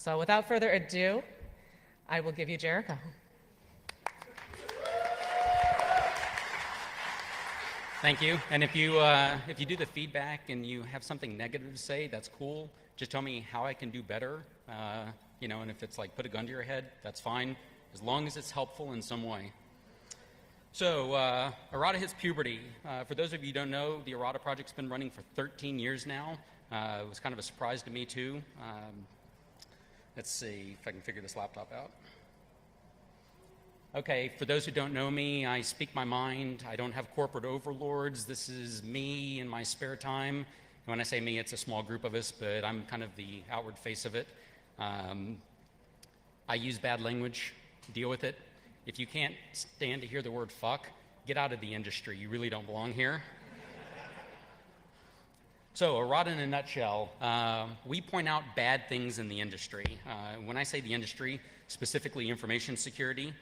So without further ado, I will give you Jericho. Thank you. And if you do the feedback and you have something negative to say, that's cool. Just tell me how I can do better. And if it's like put a gun to your head, that's fine, as long as it's helpful in some way. So, Errata Hits Puberty. For those of you who don't know, the Errata project's been running for 13 years now. It was kind of a surprise to me too. Let's see if I can figure this laptop out. Okay, for those who don't know me, I speak my mind. I don't have corporate overlords. This is me in my spare time. And when I say me, it's a small group of us, but I'm kind of the outward face of it. I use bad language, deal with it. If you can't stand to hear the word fuck, get out of the industry. You really don't belong here. So, Errata in a nutshell, we point out bad things in the industry. When I say the industry, specifically information security,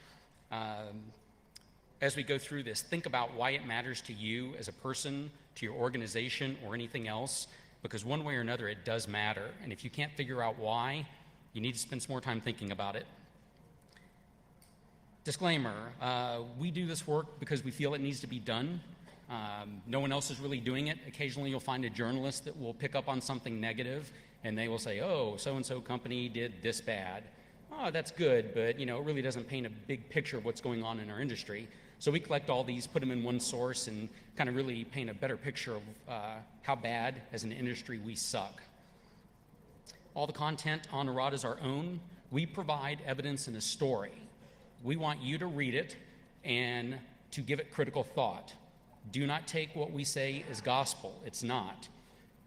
as we go through this, think about why it matters to you as a person, to your organization, or anything else, because one way or another it does matter. And if you can't figure out why, you need to spend some more time thinking about it. Disclaimer, we do this work because we feel it needs to be done. No one else is really doing it. Occasionally you'll find a journalist that will pick up on something negative and they will say, oh, so-and-so company did this bad. Oh, that's good, but it really doesn't paint a big picture of what's going on in our industry. So we collect all these, put them in one source, and kind of really paint a better picture of how bad as an industry we suck. All the content on Errata is our own. We provide evidence in a story. We want you to read it and to give it critical thought. Do not take what we say as gospel. It's not.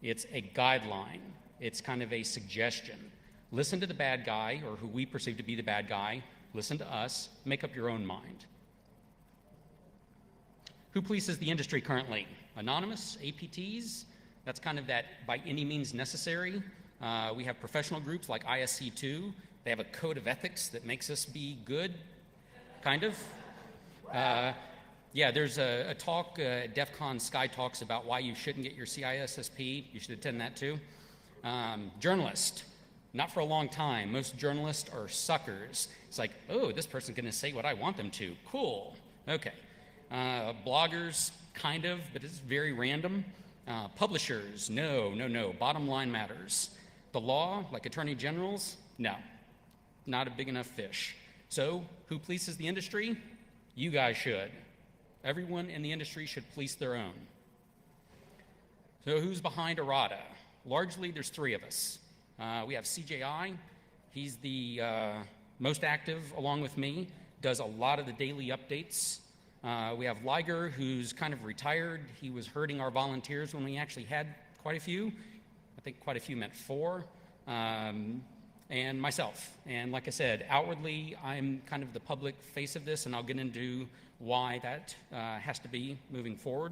It's a guideline. It's kind of a suggestion. Listen to the bad guy, or who we perceive to be the bad guy. Listen to us. Make up your own mind. Who polices the industry currently? Anonymous, APTs. That's kind of that by any means necessary. We have professional groups like ISC2. They have a code of ethics that makes us be good, kind of. Yeah, there's a talk at DEF CON Sky Talks about why you shouldn't get your CISSP. You should attend that too. Journalist, not for a long time. Most journalists are suckers. It's like, oh, this person's gonna say what I want them to. Cool, okay. Bloggers, kind of, but it's very random. Publishers, no. Bottom line matters. The law, like attorney generals, no. Not a big enough fish. So, who polices the industry? You guys should. Everyone in the industry should police their own. So who's behind Errata? Largely, there's three of us. We have CJI. He's the most active along with me, does a lot of the daily updates. We have Liger, who's kind of retired. He was herding our volunteers when we actually had quite a few. I think quite a few meant 4. And myself. And like I said, outwardly, I'm kind of the public face of this, and I'll get into why that has to be moving forward.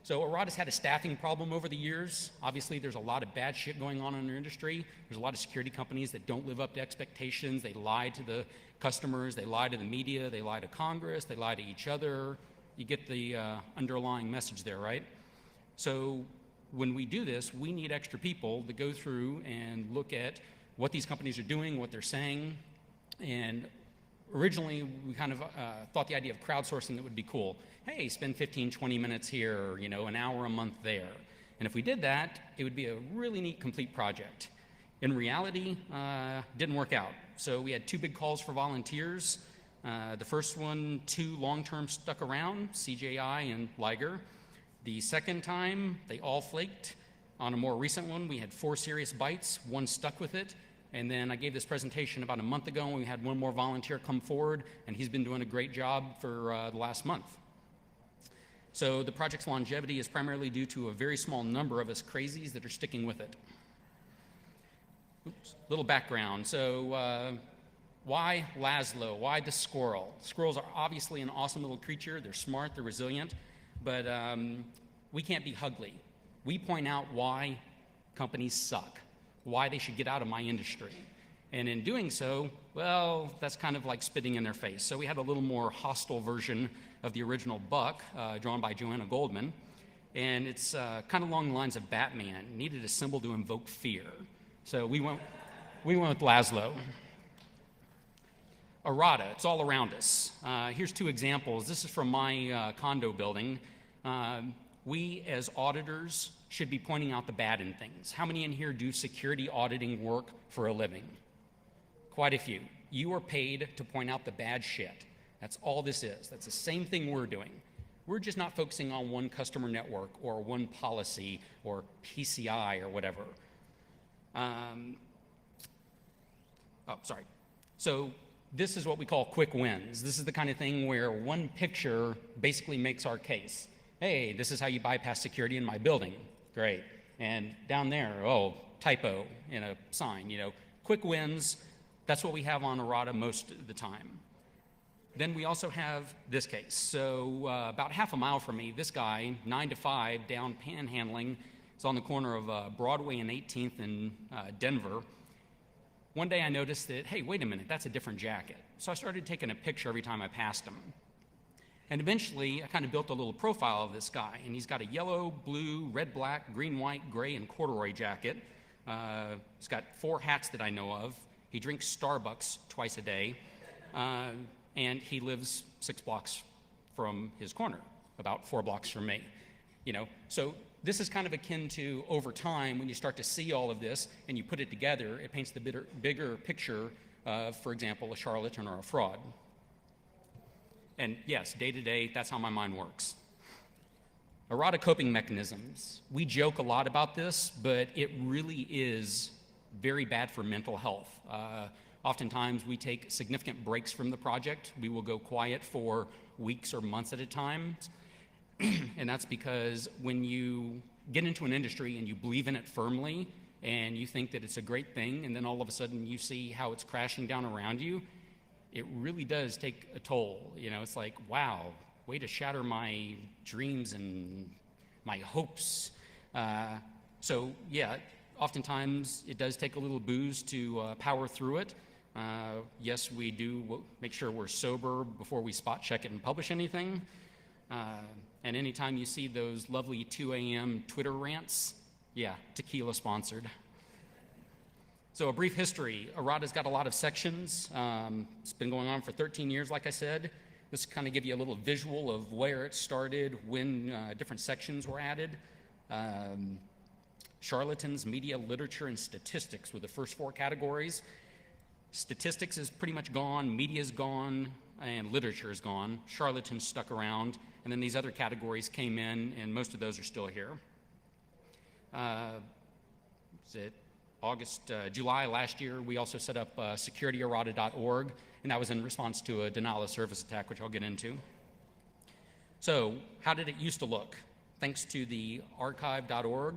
So Errata's had a staffing problem over the years. Obviously, there's a lot of bad shit going on in our industry. There's a lot of security companies that don't live up to expectations. They lie to the customers, they lie to the media, they lie to Congress, they lie to each other. You get the underlying message there, right? So when we do this, we need extra people to go through and look at what these companies are doing, what they're saying. And originally, we kind of thought the idea of crowdsourcing that would be cool. Hey, spend 15, 20 minutes here, an hour a month there. And if we did that, it would be a really neat, complete project. In reality, didn't work out. So we had 2 big calls for volunteers. The first one, 2 long-term stuck around, CJI and Liger. The second time, they all flaked. On a more recent one, we had 4 serious bites, 1 stuck with it. And then I gave this presentation about a month ago, and we had 1 more volunteer come forward, and he's been doing a great job for the last month. So the project's longevity is primarily due to a very small number of us crazies that are sticking with it. Oops, little background. So why Laszlo? Why the squirrel? Squirrels are obviously an awesome little creature. They're smart, they're resilient, but we can't be ugly. We point out why companies suck, why they should get out of my industry. And in doing so, well, that's kind of like spitting in their face. So we had a little more hostile version of the original Buck, drawn by Joanna Goldman. And it's kind of along the lines of Batman, needed a symbol to invoke fear. So we went we went with Laszlo. Errata, it's all around us. Here's two examples. This is from my condo building. We, as auditors, should be pointing out the bad in things. How many in here do security auditing work for a living? Quite a few. You are paid to point out the bad shit. That's all this is. That's the same thing we're doing. We're just not focusing on one customer network or one policy or PCI or whatever. So this is what we call quick wins. This is the kind of thing where one picture basically makes our case. Hey, this is how you bypass security in my building. Great. And down there, oh, typo in a sign, quick wins. That's what we have on Errata most of the time. Then we also have this case. So about half a mile from me, this guy, 9 to 5, down panhandling. It's on the corner of Broadway and 18th in Denver. One day I noticed that, hey, wait a minute, that's a different jacket. So I started taking a picture every time I passed him. And eventually, I kind of built a little profile of this guy. And he's got a yellow, blue, red, black, green, white, gray, and corduroy jacket. He's got 4 hats that I know of. He drinks Starbucks twice a day. And he lives 6 blocks from his corner, about 4 blocks from me. So this is kind of akin to, over time, when you start to see all of this and you put it together, it paints the bigger picture of, for example, a charlatan or a fraud. And yes, day to day, that's how my mind works. Errata coping mechanisms. We joke a lot about this, but it really is very bad for mental health. Oftentimes, we take significant breaks from the project. We will go quiet for weeks or months at a time. And that's because when you get into an industry and you believe in it firmly and you think that it's a great thing, and then all of a sudden you see how it's crashing down around you, it really does take a toll. It's like, wow, way to shatter my dreams and my hopes. So yeah, oftentimes it does take a little booze to power through it. Yes, we do make sure we're sober before we spot check it and publish anything. And anytime you see those lovely 2 a.m. Twitter rants, yeah, tequila sponsored. So a brief history. Errata's got a lot of sections. It's been going on for 13 years, like I said. This kind of give you a little visual of where it started, when different sections were added. Charlatans, media, literature, and statistics were the first 4 categories. Statistics is pretty much gone, media's gone, and literature is gone. Charlatans stuck around, and then these other categories came in, and most of those are still here. July last year, we also set up securityerrata.org, and that was in response to a denial of service attack, which I'll get into. So how did it used to look? Thanks to the archive.org,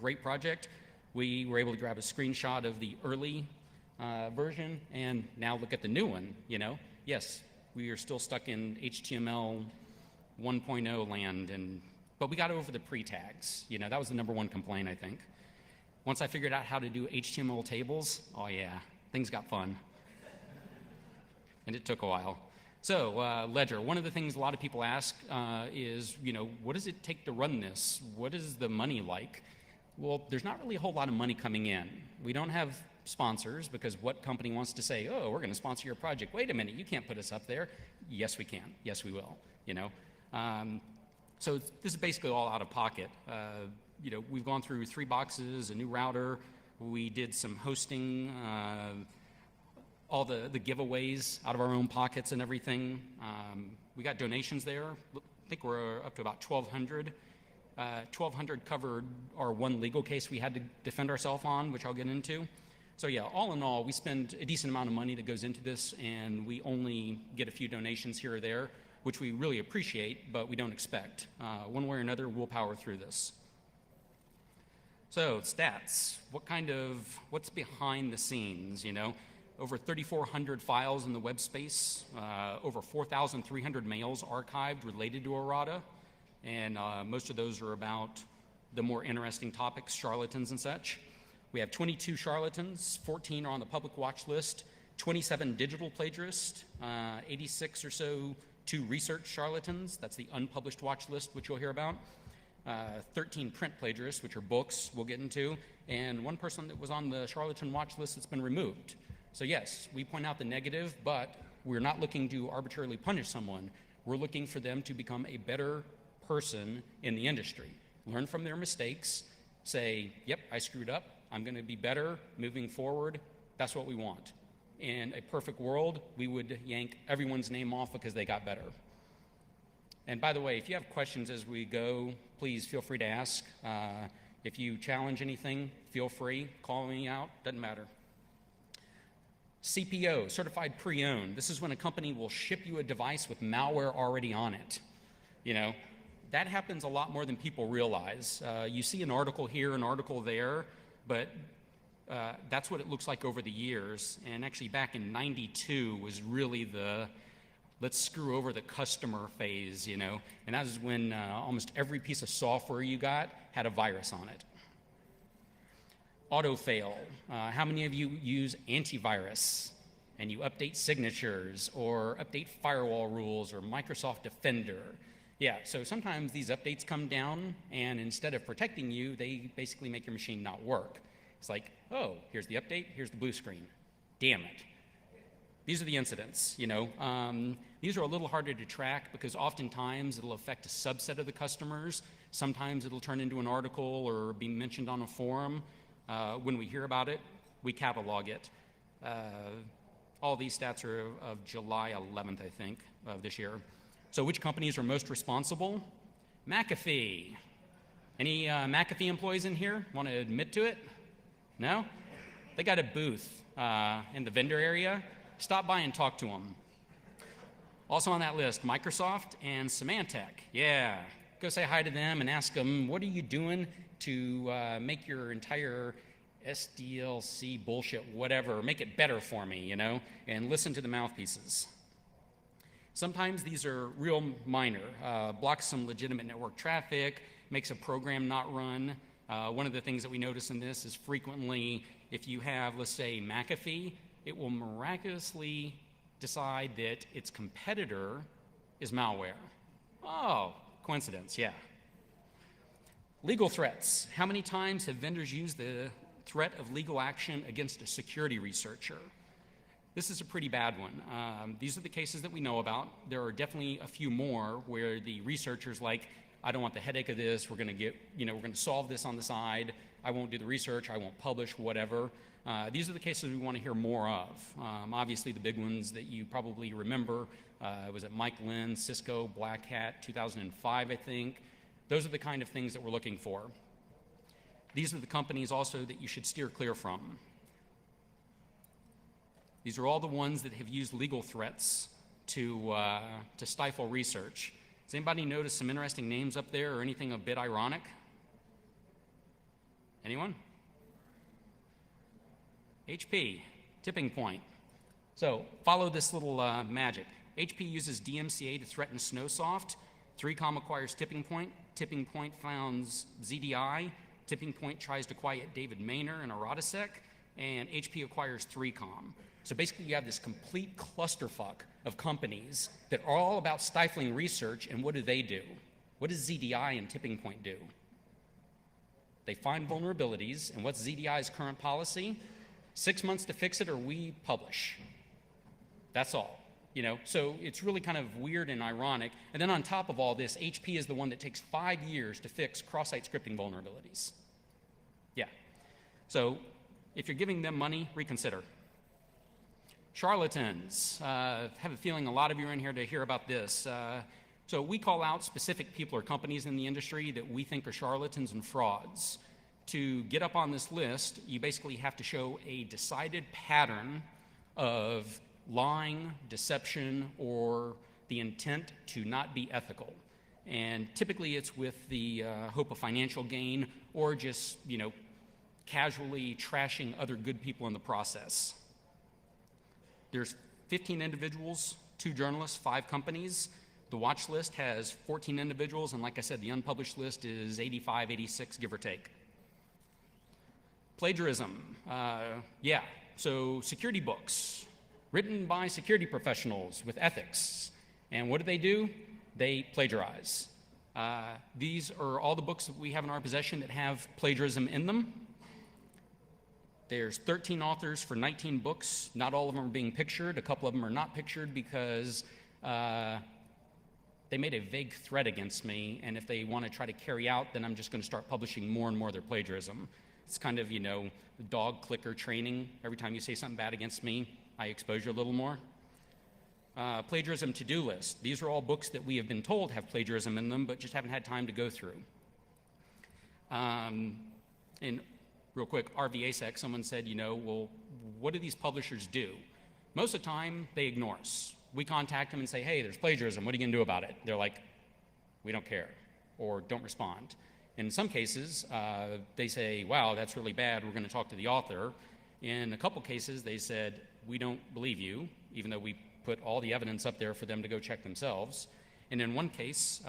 great project, we were able to grab a screenshot of the early version, and now look at the new one. Yes, we are still stuck in HTML 1.0 land, but we got over the pre-tags. That was the #1 complaint, I think. Once I figured out how to do HTML tables, oh yeah, things got fun. And it took a while. So Ledger, one of the things a lot of people ask is, what does it take to run this? What is the money like? Well, there's not really a whole lot of money coming in. We don't have sponsors, because what company wants to say, oh, we're going to sponsor your project? Wait a minute, you can't put us up there. Yes, we can. Yes, we will. So this is basically all out of pocket. We've gone through 3 boxes, a new router. We did some hosting, all the giveaways out of our own pockets and everything. We got donations there. I think we're up to about 1,200. 1,200 covered our one legal case we had to defend ourselves on, which I'll get into. So yeah, all in all, we spend a decent amount of money that goes into this, and we only get a few donations here or there, which we really appreciate, but we don't expect. One way or another, we'll power through this. So stats, what's behind the scenes, Over 3,400 files in the web space, over 4,300 mails archived related to Errata, and most of those are about the more interesting topics, charlatans and such. We have 22 charlatans, 14 are on the public watch list, 27 digital plagiarists, 86 or so to research charlatans, that's the unpublished watch list, which you'll hear about, 13 print plagiarists, which are books we'll get into, and one person that was on the charlatan watch list that's been removed. So yes, we point out the negative, but we're not looking to arbitrarily punish someone. We're looking for them to become a better person in the industry. Learn from their mistakes, say, yep, I screwed up, I'm going to be better moving forward. That's what we want. In a perfect world, we would yank everyone's name off because they got better. And by the way, if you have questions as we go, please feel free to ask. If you challenge anything, feel free, call me out, doesn't matter. CPO, certified pre-owned. This is when a company will ship you a device with malware already on it. You know, that happens a lot more than people realize. You see an article here, an article there, but that's what it looks like over the years. And actually back in '92 was really the let's screw over the customer phase, you know. And that was when almost every piece of software you got had a virus on it. Auto-fail. How many of you use antivirus and you update signatures or update firewall rules or Microsoft Defender? Yeah, so sometimes these updates come down and instead of protecting you, they basically make your machine not work. It's like, oh, here's the update, here's the blue screen. Damn it. These are the incidents, you know. These are a little harder to track because oftentimes it'll affect a subset of the customers. Sometimes it'll turn into an article or be mentioned on a forum. When we hear about it, we catalog it. All these stats are of July 11th, I think, of this year. So which companies are most responsible? McAfee. Any McAfee employees in here want to admit to it? No? They got a booth in the vendor area. Stop by and talk to them. Also on that list, Microsoft and Symantec. Yeah, go say hi to them and ask them, what are you doing to make your entire SDLC bullshit, whatever, make it better for me, you know, and listen to the mouthpieces. Sometimes these are real minor, blocks some legitimate network traffic, makes a program not run. One of the things that we notice in this is frequently if you have, let's say, McAfee, it will miraculously decide that its competitor is malware. Oh, coincidence, yeah. Legal threats. How many times have vendors used the threat of legal action against a security researcher? This is a pretty bad one. These are the cases that we know about. There are definitely a few more where the researcher's like, I don't want the headache of this. We're going to get, you know, we're going to solve this on the side. I won't do the research. I won't publish, whatever. These are the cases we want to hear more of. Obviously, the big ones that you probably remember was at Mike Lynn, Cisco, Black Hat, 2005, I think. Those are the kind of things that we're looking for. These are the companies also that you should steer clear from. These are all the ones that have used legal threats to stifle research. Does anybody notice some interesting names up there or anything a bit ironic? Anyone? HP, tipping point. So follow this little magic. HP uses DMCA to threaten Snowsoft. 3Com acquires Tipping Point. Tipping Point founds ZDI. Tipping Point tries to quiet David Maynor and Errata, and HP acquires 3Com. So basically you have this complete clusterfuck of companies that are all about stifling research, and what do? What does ZDI and Tipping Point do? They find vulnerabilities, and what's ZDI's current policy? 6 months to fix it or we publish. That's all. You know, so it's really kind of weird and ironic. And then on top of all this, HP is the one that takes 5 years to fix cross-site scripting vulnerabilities. Yeah. So if you're giving them money, reconsider. Charlatans. I have a feeling a lot of you are in here to hear about this. So we call out specific people or companies in the industry that we think are charlatans and frauds. To get up on this list, you basically have to show a decided pattern of lying, deception, or the intent to not be ethical. And typically it's with the hope of financial gain or just, you know, casually trashing other good people in the process. There's 15 individuals, 2 journalists, 5 companies. The watch list has 14 individuals, and like I said, the unpublished list is 85, 86, give or take. Plagiarism, yeah, so security books, written by security professionals with ethics. And what do? They plagiarize. These are all the books that we have in our possession that have plagiarism in them. There's 13 authors for 19 books. Not all of them are being pictured. A couple of them are not pictured because they made a vague threat against me, and if they want to try to carry out, then I'm just going to start publishing more and more of their plagiarism. It's kind of, dog clicker training. Every time you say something bad against me, I expose you a little more. Plagiarism to-do list. These are all books that we have been told have plagiarism in them, but just haven't had time to go through. And real quick, RVASEC, someone said, well, what do these publishers do? Most of the time, they ignore us. We contact them and say, hey, there's plagiarism. What are you going to do about it? They're like, we don't care, or don't respond. In some cases, they say, wow, that's really bad. We're going to talk to the author. In a couple cases, they said, we don't believe you, even though we put all the evidence up there for them to go check themselves. And in one case,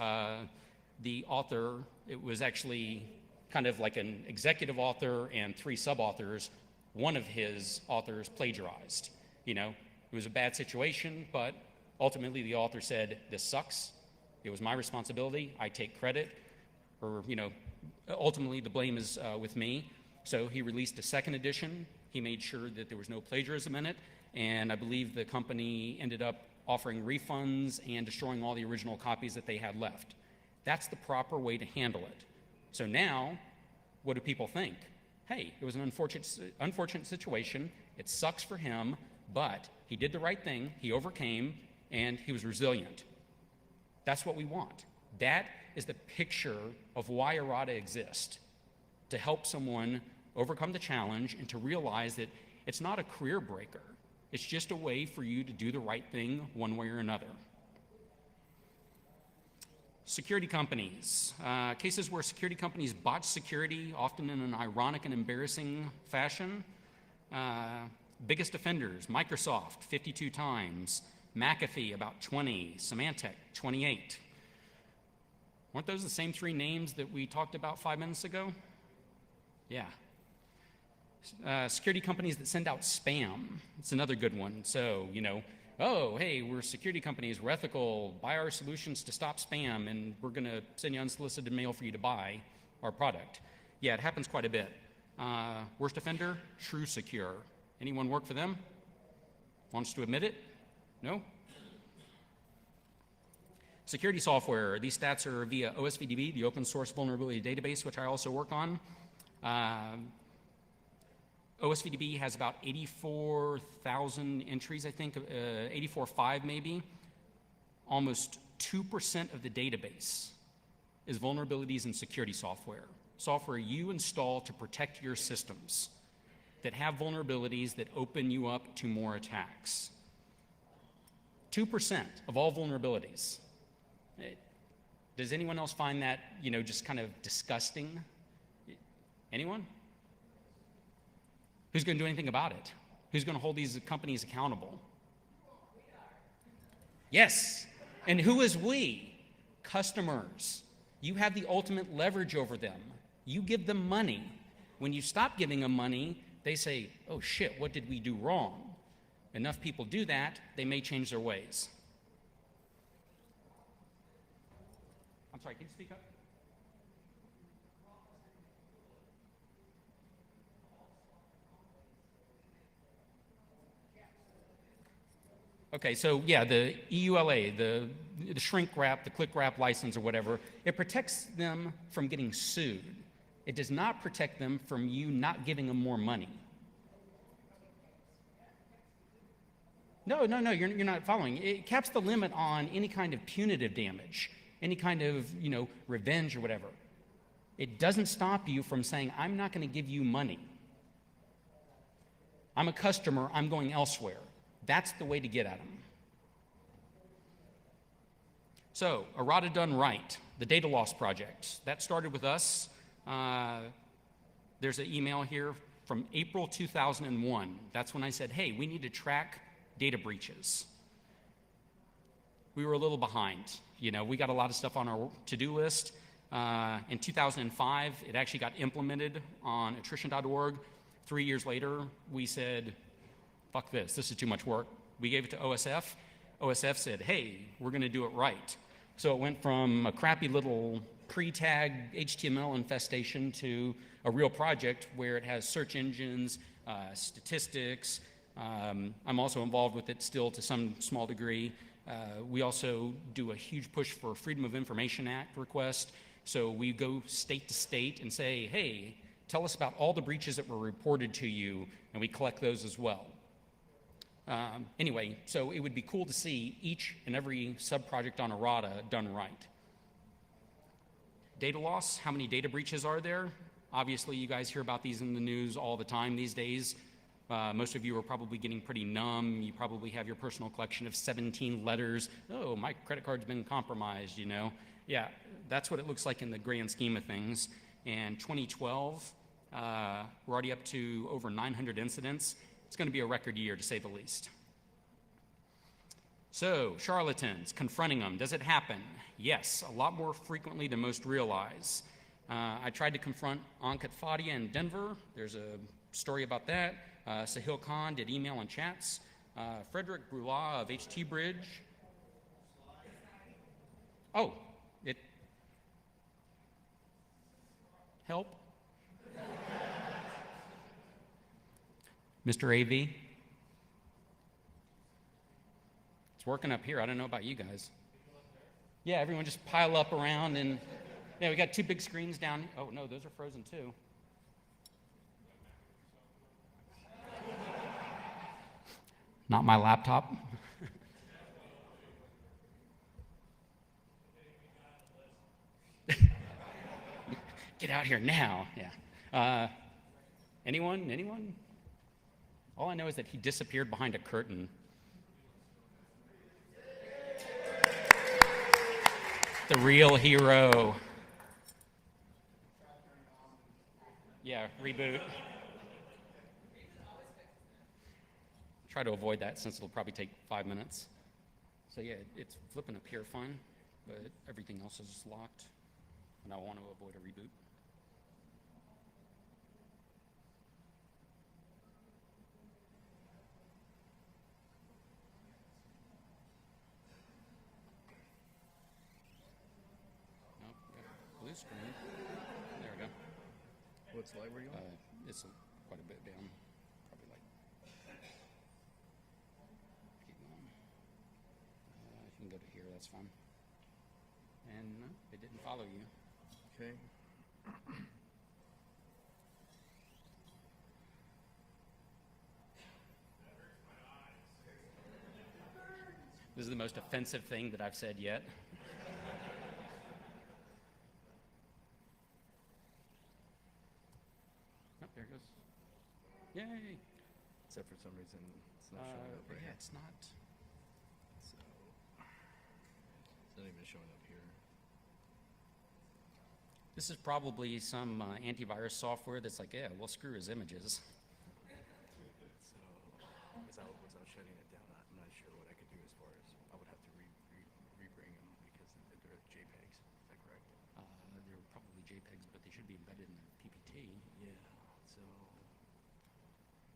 the author, it was actually kind of like an executive author and 3 sub-authors. One of his authors plagiarized. It was a bad situation, but ultimately the author said, this sucks. It was my responsibility. I take credit. Or, ultimately the blame is with me. So he released a second edition. He made sure that there was no plagiarism in it. And I believe the company ended up offering refunds and destroying all the original copies that they had left. That's the proper way to handle it. So now, what do people think? Hey, it was an unfortunate situation. It sucks for him, but he did the right thing. He overcame, and he was resilient. That's what we want. That is the picture of why Errata exists, to help someone overcome the challenge and to realize that it's not a career breaker. It's just a way for you to do the right thing one way or another. Security companies. Cases where security companies botch security, often in an ironic and embarrassing fashion. Biggest offenders, Microsoft, 52 times. McAfee, about 20. Symantec, 28. Weren't those the same 3 names that we talked about 5 minutes ago? Yeah. Security companies that send out spam. It's another good one. So, oh, hey, we're security companies, we're ethical, buy our solutions to stop spam, and we're going to send you unsolicited mail for you to buy our product. Yeah, it happens quite a bit. Worst offender, TrueSecure. Anyone work for them? Wants to admit it? No? Security software. These stats are via OSVDB, the open source vulnerability database, which I also work on. OSVDB has about 84,000 entries, I think, 84.5 maybe. Almost 2% of the database is vulnerabilities in security software. Software you install to protect your systems that have vulnerabilities that open you up to more attacks. 2% of all vulnerabilities. Does anyone else find that, just kind of disgusting? Anyone? Who's going to do anything about it? Who's going to hold these companies accountable? Yes. And who is we? Customers. You have the ultimate leverage over them. You give them money. When you stop giving them money, they say, oh shit, what did we do wrong? Enough people do that, they may change their ways. I'm sorry, can you speak up? Okay, so yeah, the EULA, the shrink wrap, the click wrap license or whatever, it protects them from getting sued. It does not protect them from you not giving them more money. No, you're not following. It caps the limit on any kind of punitive damage, any kind of, revenge or whatever. It doesn't stop you from saying, I'm not going to give you money. I'm a customer, I'm going elsewhere. That's the way to get at them. So, Errata done right, the data loss project. That started with us. There's an email here from April 2001. That's when I said, hey, we need to track data breaches. We were a little behind. We got a lot of stuff on our to-do list. In 2005, it actually got implemented on attrition.org. 3 years later, we said, fuck this is too much work. We gave it to OSF. OSF said, hey, we're going to do it right. So it went from a crappy little pre-tag HTML infestation to a real project where it has search engines, statistics. I'm also involved with it still to some small degree. We also do a huge push for Freedom of Information Act request. So we go state to state and say, hey, tell us about all the breaches that were reported to you, and we collect those as well. Anyway, so it would be cool to see each and every sub-project on Errata done right. Data loss, how many data breaches are there? Obviously, you guys hear about these in the news all the time these days. Most of you are probably getting pretty numb. You probably have your personal collection of 17 letters. Oh, my credit card's been compromised, you know. Yeah, that's what it looks like in the grand scheme of things. And 2012, we're already up to over 900 incidents. It's going to be a record year, to say the least. So, charlatans, confronting them, does it happen? Yes, a lot more frequently than most realize. I tried to confront Ankit Fadia in Denver. There's a story about that. Sahil Khan did email and chats. Frederick Brula of HT Bridge. Oh, it. Help. Mr. AV. It's working up here. I don't know about you guys. Yeah, everyone just pile up around, and yeah, we got 2 big screens down. Oh no, those are frozen too. Not my laptop. Get out here now. Yeah. Anyone? Anyone? All I know is that he disappeared behind a curtain. The real hero. Yeah, reboot. Try to avoid that since it'll probably take 5 minutes. So yeah, it's flipping up here fine, but everything else is locked, and I want to avoid a reboot. Blue screen. There we go. What slide were you on? It's quite a bit down. Probably like. Keep going. You can go to here. That's fine. And no, it didn't follow you. Okay. This is the most offensive thing that I've said yet. Oh, there it goes. Yay! Except for some reason it's not showing up right Yeah, here. it's not. So it's not even showing up here. This is probably some antivirus software that's like, yeah, well, screw his images. So without shutting it down, I'm not sure what I could do as far as I would have to rebring them because they're JPEGs. Is that correct? They're probably JPEGs, but they should be embedded in the PPT. Yeah. So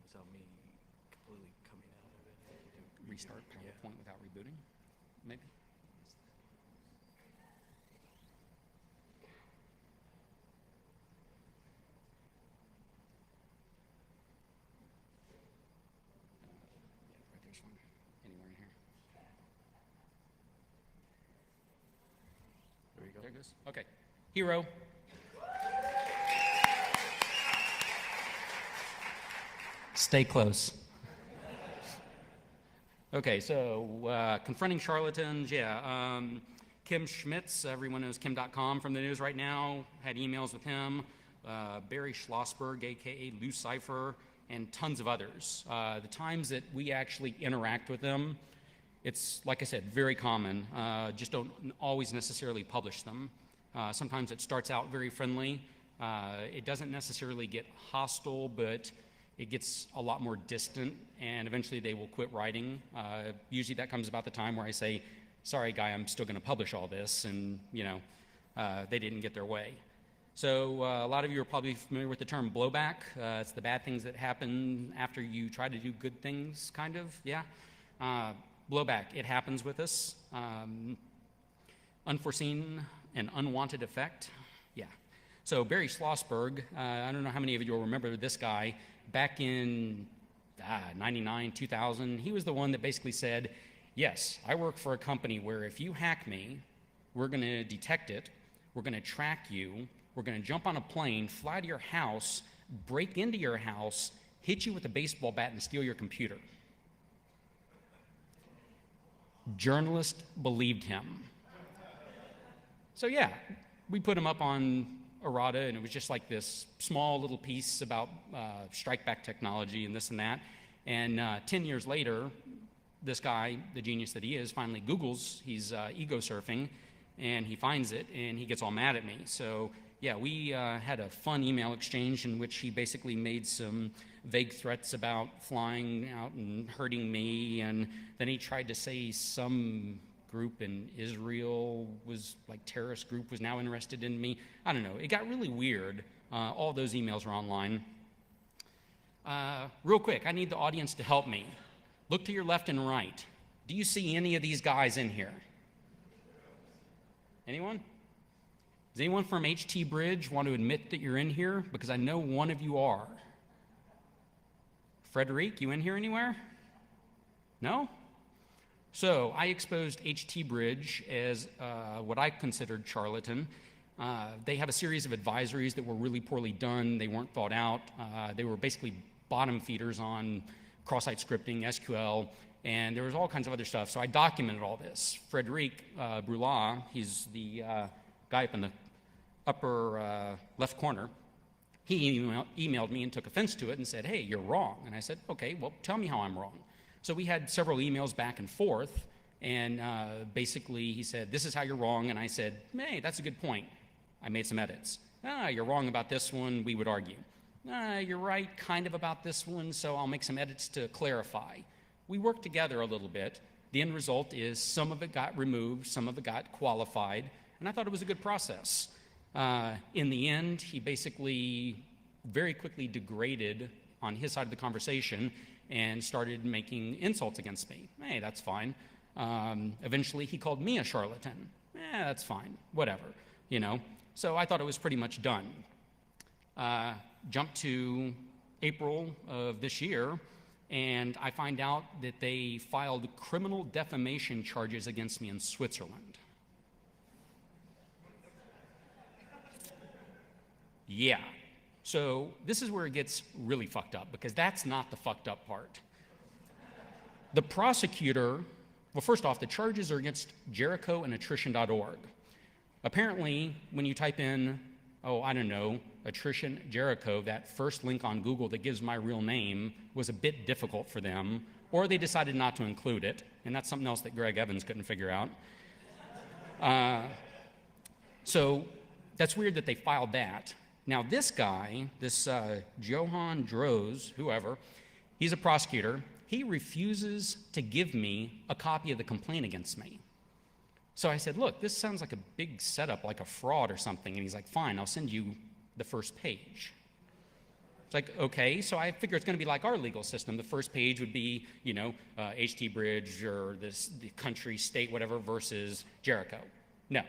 without me completely coming out of it, Restart PowerPoint without rebooting, maybe? Yeah, right there's fine. Anywhere in here. There you go. There it goes. Okay. Hero. Stay close. Okay, so confronting charlatans, yeah. Kim Schmitz, everyone knows Kim.com from the news right now, had emails with him. Barry Schlossberg, aka Lou Cipher, and tons of others. The times that we actually interact with them, it's, like I said, very common. Just don't always necessarily publish them. Sometimes it starts out very friendly. It doesn't necessarily get hostile, but it gets a lot more distant, and eventually they will quit writing. Usually that comes about the time where I say, sorry guy, I'm still gonna publish all this, and you know, they didn't get their way. So a lot of you are probably familiar with the term blowback. It's the bad things that happen after you try to do good things, kind of, yeah. Blowback, it happens with us. Unforeseen and unwanted effect, yeah. So Barry Schlossberg, I don't know how many of you will remember this guy. back in 99, 2000, he was the one that basically said, yes, I work for a company where if you hack me, we're going to detect it, we're going to track you, we're going to jump on a plane, fly to your house, break into your house, hit you with a baseball bat, and steal your computer. Journalists believed him. So yeah, we put him up on Errata, and it was just like this small little piece about strike-back technology and this and that. And 10 years later, this guy, the genius that he is, finally Googles, he's ego surfing, and he finds it, and he gets all mad at me. So yeah, we had a fun email exchange in which he basically made some vague threats about flying out and hurting me, and then he tried to say some group in Israel was like terrorist group was now interested in me. I don't know, it got really weird. All those emails are online. Real quick, I need the audience to help me. Look to your left and right. Do you see any of these guys in here? Anyone? Does anyone from HT Bridge want to admit that you're in here? Because I know one of you are. Frederic, you in here anywhere? No? So I exposed HT Bridge as what I considered charlatan. They have a series of advisories that were really poorly done. They weren't thought out. They were basically bottom feeders on cross-site scripting, SQL, and there was all kinds of other stuff. So I documented all this. Frederic Brulard, he's the guy up in the upper left corner. He emailed me and took offense to it and said, hey, you're wrong. And I said, okay, well, tell me how I'm wrong. So we had several emails back and forth, and basically he said, this is how you're wrong. And I said, hey, that's a good point. I made some edits. You're wrong about this one, we would argue. You're right kind of about this one, so I'll make some edits to clarify. We worked together a little bit. The end result is some of it got removed, some of it got qualified, and I thought it was a good process. In the end, he basically very quickly degraded on his side of the conversation and started making insults against me. Hey, that's fine. Eventually, he called me a charlatan. That's fine, whatever, you know. So I thought it was pretty much done. Jump to April of this year, and I find out that they filed criminal defamation charges against me in Switzerland. Yeah. So this is where it gets really fucked up, because that's not the fucked up part. The prosecutor, well, first off, the charges are against Jericho and attrition.org. Apparently, when you type in, oh, I don't know, attrition Jericho, that first link on Google that gives my real name was a bit difficult for them, or they decided not to include it, and that's something else that Greg Evans couldn't figure out. So that's weird that they filed that. Now this guy, this Johan Droz, whoever, he's a prosecutor. He refuses to give me a copy of the complaint against me. So I said, look, this sounds like a big setup, like a fraud or something. And he's like, fine, I'll send you the first page. It's like, okay, so I figure it's going to be like our legal system. The first page would be, you know, HT Bridge or the country, state, whatever, versus Jericho. No,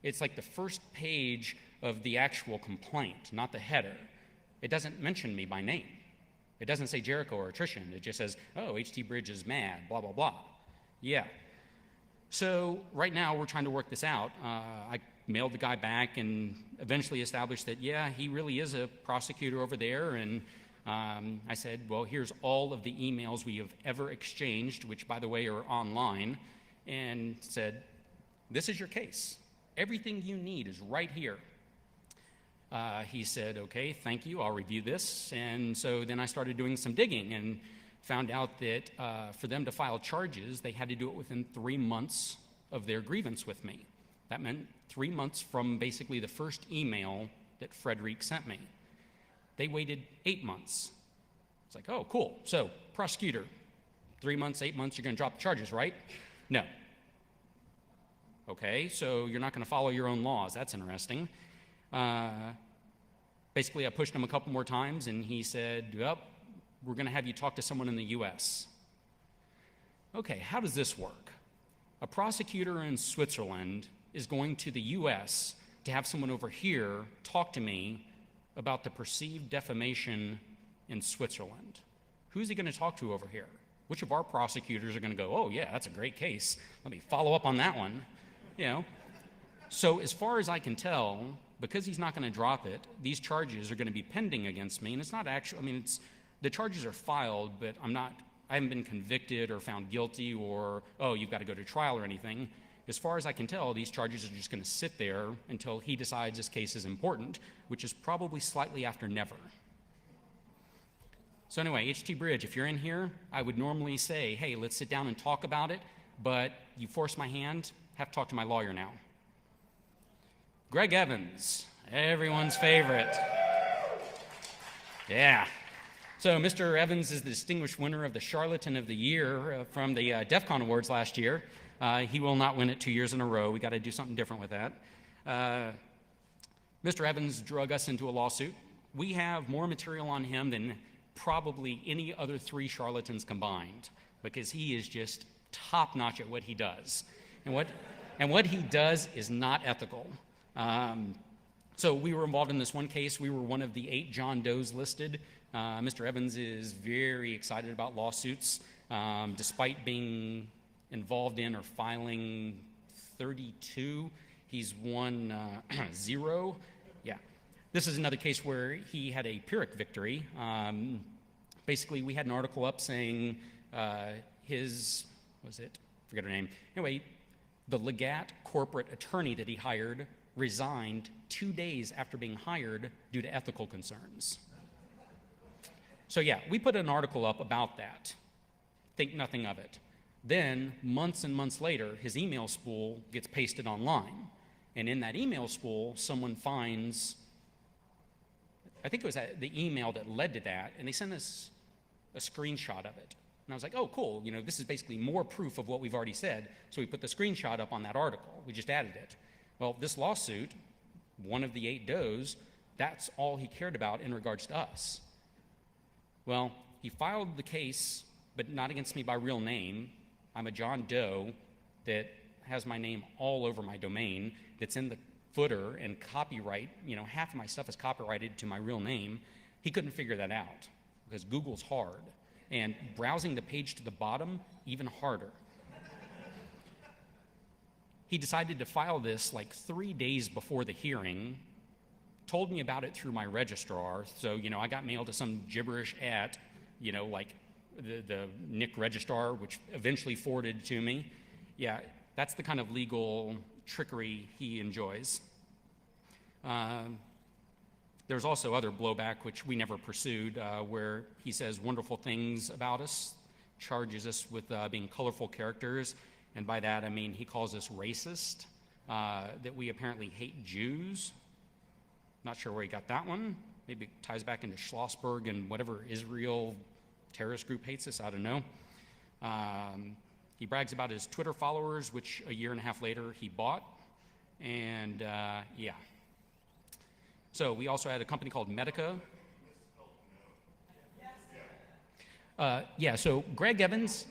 it's like the first page of the actual complaint, not the header. It doesn't mention me by name. It doesn't say Jericho or attrition. It just says, oh, HT Bridge is mad, blah, blah, blah. Yeah. So right now we're trying to work this out. I mailed the guy back and eventually established that, yeah, he really is a prosecutor over there. And I said, well, here's all of the emails we have ever exchanged, which, by the way, are online, and said, this is your case. Everything you need is right here. He said, okay, thank you, I'll review this. And so then I started doing some digging and found out that for them to file charges, they had to do it within 3 months of their grievance with me. That meant 3 months from basically the first email that Frederic sent me. They waited 8 months. It's like, oh, cool. So, prosecutor, 3 months, 8 months, you're going to drop the charges, right? No. Okay, so you're not going to follow your own laws. That's interesting. Basically, I pushed him a couple more times, and he said, well, we're going to have you talk to someone in the U.S. Okay, how does this work? A prosecutor in Switzerland is going to the U.S. to have someone over here talk to me about the perceived defamation in Switzerland. Who's he going to talk to over here? Which of our prosecutors are going to go, oh yeah, that's a great case. Let me follow up on that one. You know? So as far as I can tell, because he's not going to drop it, these charges are going to be pending against me. And it's not actually, I mean, the charges are filed, but I haven't been convicted or found guilty or, oh, you've got to go to trial or anything. As far as I can tell, these charges are just going to sit there until he decides this case is important, which is probably slightly after never. So anyway, HT Bridge, if you're in here, I would normally say, hey, let's sit down and talk about it, but you forced my hand, have to talk to my lawyer now. Greg Evans, everyone's favorite. Yeah. So Mr. Evans is the distinguished winner of the Charlatan of the Year from the DEF CON Awards last year. He will not win it 2 years in a row. We got to do something different with that. Mr. Evans drug us into a lawsuit. We have more material on him than probably any other 3 charlatans combined, because he is just top-notch at what he does. And what he does is not ethical. So we were involved in this one case. We were one of the 8 John Does listed. Mr. Evans is very excited about lawsuits, despite being involved in or filing 32. He's won 0. Yeah. This is another case where he had a Pyrrhic victory. Basically, we had an article up saying forget her name. Anyway, the Legat corporate attorney that he hired resigned 2 days after being hired due to ethical concerns. So yeah, we put an article up about that. Think nothing of it. Then, months and months later, his email spool gets pasted online. And in that email spool, someone finds, I think it was the email that led to that, and they sent us a screenshot of it. And I was like, oh, cool, you know, this is basically more proof of what we've already said. So we put the screenshot up on that article. We just added it. Well, this lawsuit, one of the 8 Does, that's all he cared about in regards to us. Well, he filed the case, but not against me by real name. I'm a John Doe that has my name all over my domain, that's in the footer and copyright, you know, half of my stuff is copyrighted to my real name. He couldn't figure that out because Google's hard. And browsing the page to the bottom, even harder. He decided to file this like 3 days before the hearing, told me about it through my registrar. So, you know, I got mailed to some gibberish at, you know, like the Nick registrar, which eventually forwarded to me. Yeah, that's the kind of legal trickery he enjoys. There's also other blowback, which we never pursued, where he says wonderful things about us, charges us with being colorful characters, and by that I mean he calls us racist, that we apparently hate Jews. Not sure where he got that one. Maybe it ties back into Schlossberg and whatever Israel terrorist group hates us, I don't know. He brags about his Twitter followers, which a year and a half later he bought, and yeah. So we also had a company called Medica. Yeah, so Greg Evans,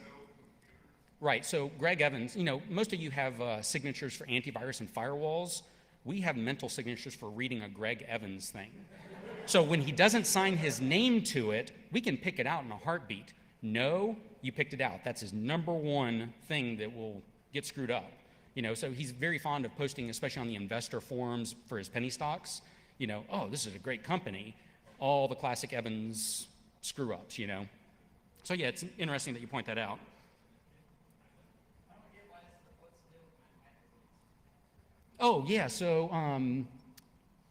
right, so Greg Evans, you know, most of you have signatures for antivirus and firewalls. We have mental signatures for reading a Greg Evans thing. So when he doesn't sign his name to it, we can pick it out in a heartbeat. No, you picked it out. That's his #1 thing that will get screwed up. You know, so he's very fond of posting, especially on the investor forums for his penny stocks. You know, oh, this is a great company. All the classic Evans screw-ups, you know. So yeah, it's interesting that you point that out. Oh, yeah, so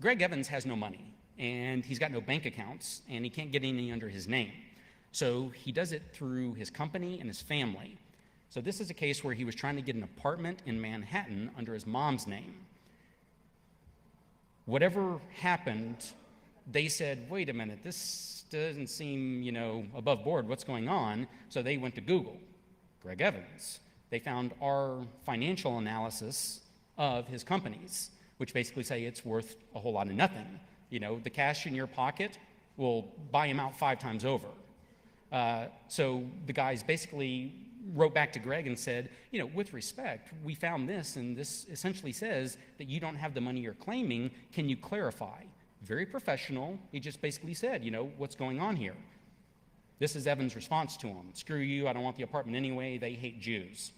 Greg Evans has no money, and he's got no bank accounts, and he can't get any under his name. So he does it through his company and his family. So this is a case where he was trying to get an apartment in Manhattan under his mom's name. Whatever happened, they said, wait a minute, this doesn't seem, you know, above board. What's going on? So they went to Google, Greg Evans. They found our financial analysis of his companies, which basically say it's worth a whole lot of nothing. You know, the cash in your pocket will buy him out 5 times over. So the guys basically wrote back to Greg and said, you know, with respect, we found this, and this essentially says that you don't have the money you're claiming. Can you clarify? very professional. He just basically said, you know, what's going on here? This is Evan's response to him. Screw you, I don't want the apartment anyway, they hate Jews.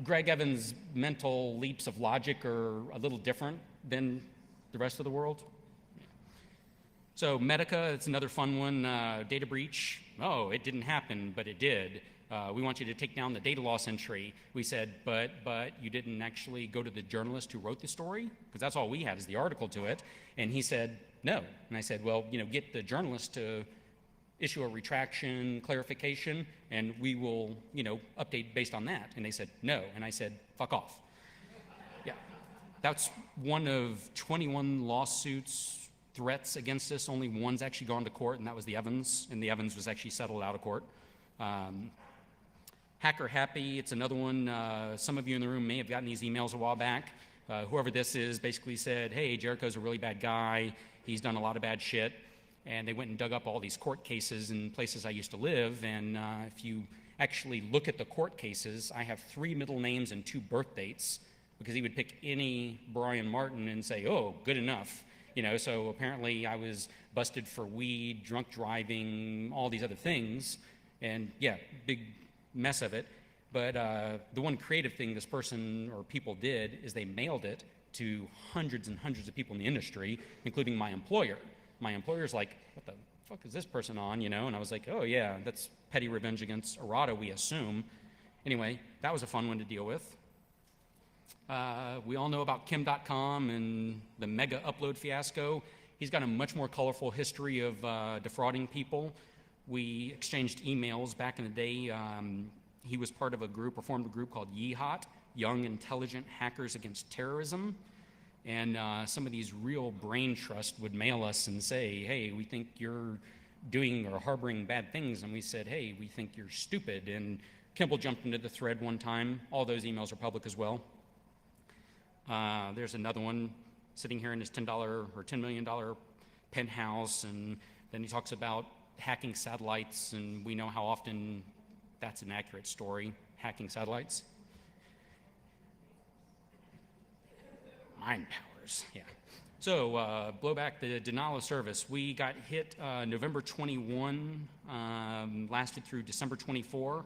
Greg Evans' mental leaps of logic are a little different than the rest of the world. So Medica, it's another fun one. Data breach. Oh, it didn't happen, but it did. We want you to take down the data loss entry. We said, but you didn't actually go to the journalist who wrote the story? Because that's all we had is the article to it. And he said, no. And I said, well, you know, get the journalist to issue a retraction, clarification, and we will, you know, update based on that. And they said, no. And I said, fuck off. Yeah. That's one of 21 lawsuits, threats against us. Only one's actually gone to court, and that was the Evans, and the Evans was actually settled out of court. Hacker Happy, it's another one. Some of you in the room may have gotten these emails a while back. Whoever this is basically said, hey, Jericho's a really bad guy. He's done a lot of bad shit. And they went and dug up all these court cases in places I used to live. And if you actually look at the court cases, I have 3 middle names and 2 birth dates, because he would pick any Brian Martin and say, oh, good enough. You know, so apparently I was busted for weed, drunk driving, all these other things. And yeah, big mess of it. But the one creative thing this person or people did is they mailed it to hundreds and hundreds of people in the industry, including my employer. My employer's like, what the fuck is this person on, you know? And I was like, oh yeah, that's petty revenge against Errata, we assume. Anyway, that was a fun one to deal with. We all know about Kim.com and the mega upload fiasco. He's got a much more colorful history of defrauding people. We exchanged emails back in the day. He was part of a group, or formed a group called YIHOT, Young Intelligent Hackers Against Terrorism. And some of these real brain trust would mail us and say, hey, we think you're doing or harboring bad things. And we said, hey, we think you're stupid. And Kimball jumped into the thread one time. All those emails are public as well. There's another one sitting here in his $10 or $10 million penthouse. And then he talks about hacking satellites. And we know how often that's an accurate story, hacking satellites. Mind powers, yeah. So blowback, the denial of service. We got hit November 21, lasted through December 24.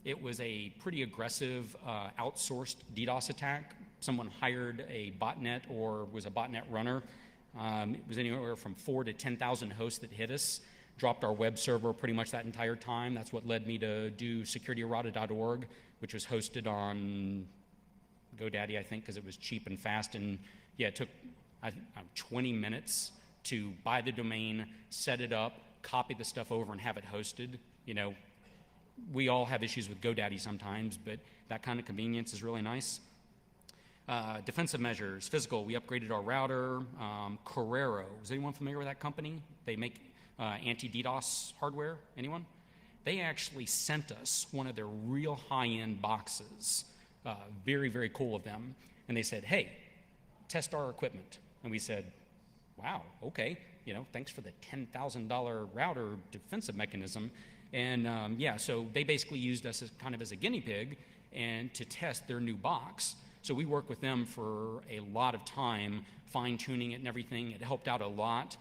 It was a pretty aggressive outsourced DDoS attack. Someone hired a botnet or was a botnet runner. It was anywhere from 4,000 to 10,000 hosts that hit us. Dropped our web server pretty much that entire time. That's what led me to do securityrata.org, which was hosted on GoDaddy, I think, because it was cheap and fast. And yeah, it took 20 minutes to buy the domain, set it up, copy the stuff over, and have it hosted. You know, we all have issues with GoDaddy sometimes, but that kind of convenience is really nice. Defensive measures, physical, we upgraded our router. Carrero, is anyone familiar with that company? They make anti-DDoS hardware, anyone? They actually sent us one of their real high-end boxes. Very, very cool of them. And they said, hey, test our equipment. And we said, wow, okay, you know, thanks for the $10,000 router defensive mechanism. And yeah, so they basically used us as kind of as a guinea pig and to test their new box. So we worked with them for a lot of time, fine-tuning it and everything. It helped out a lot.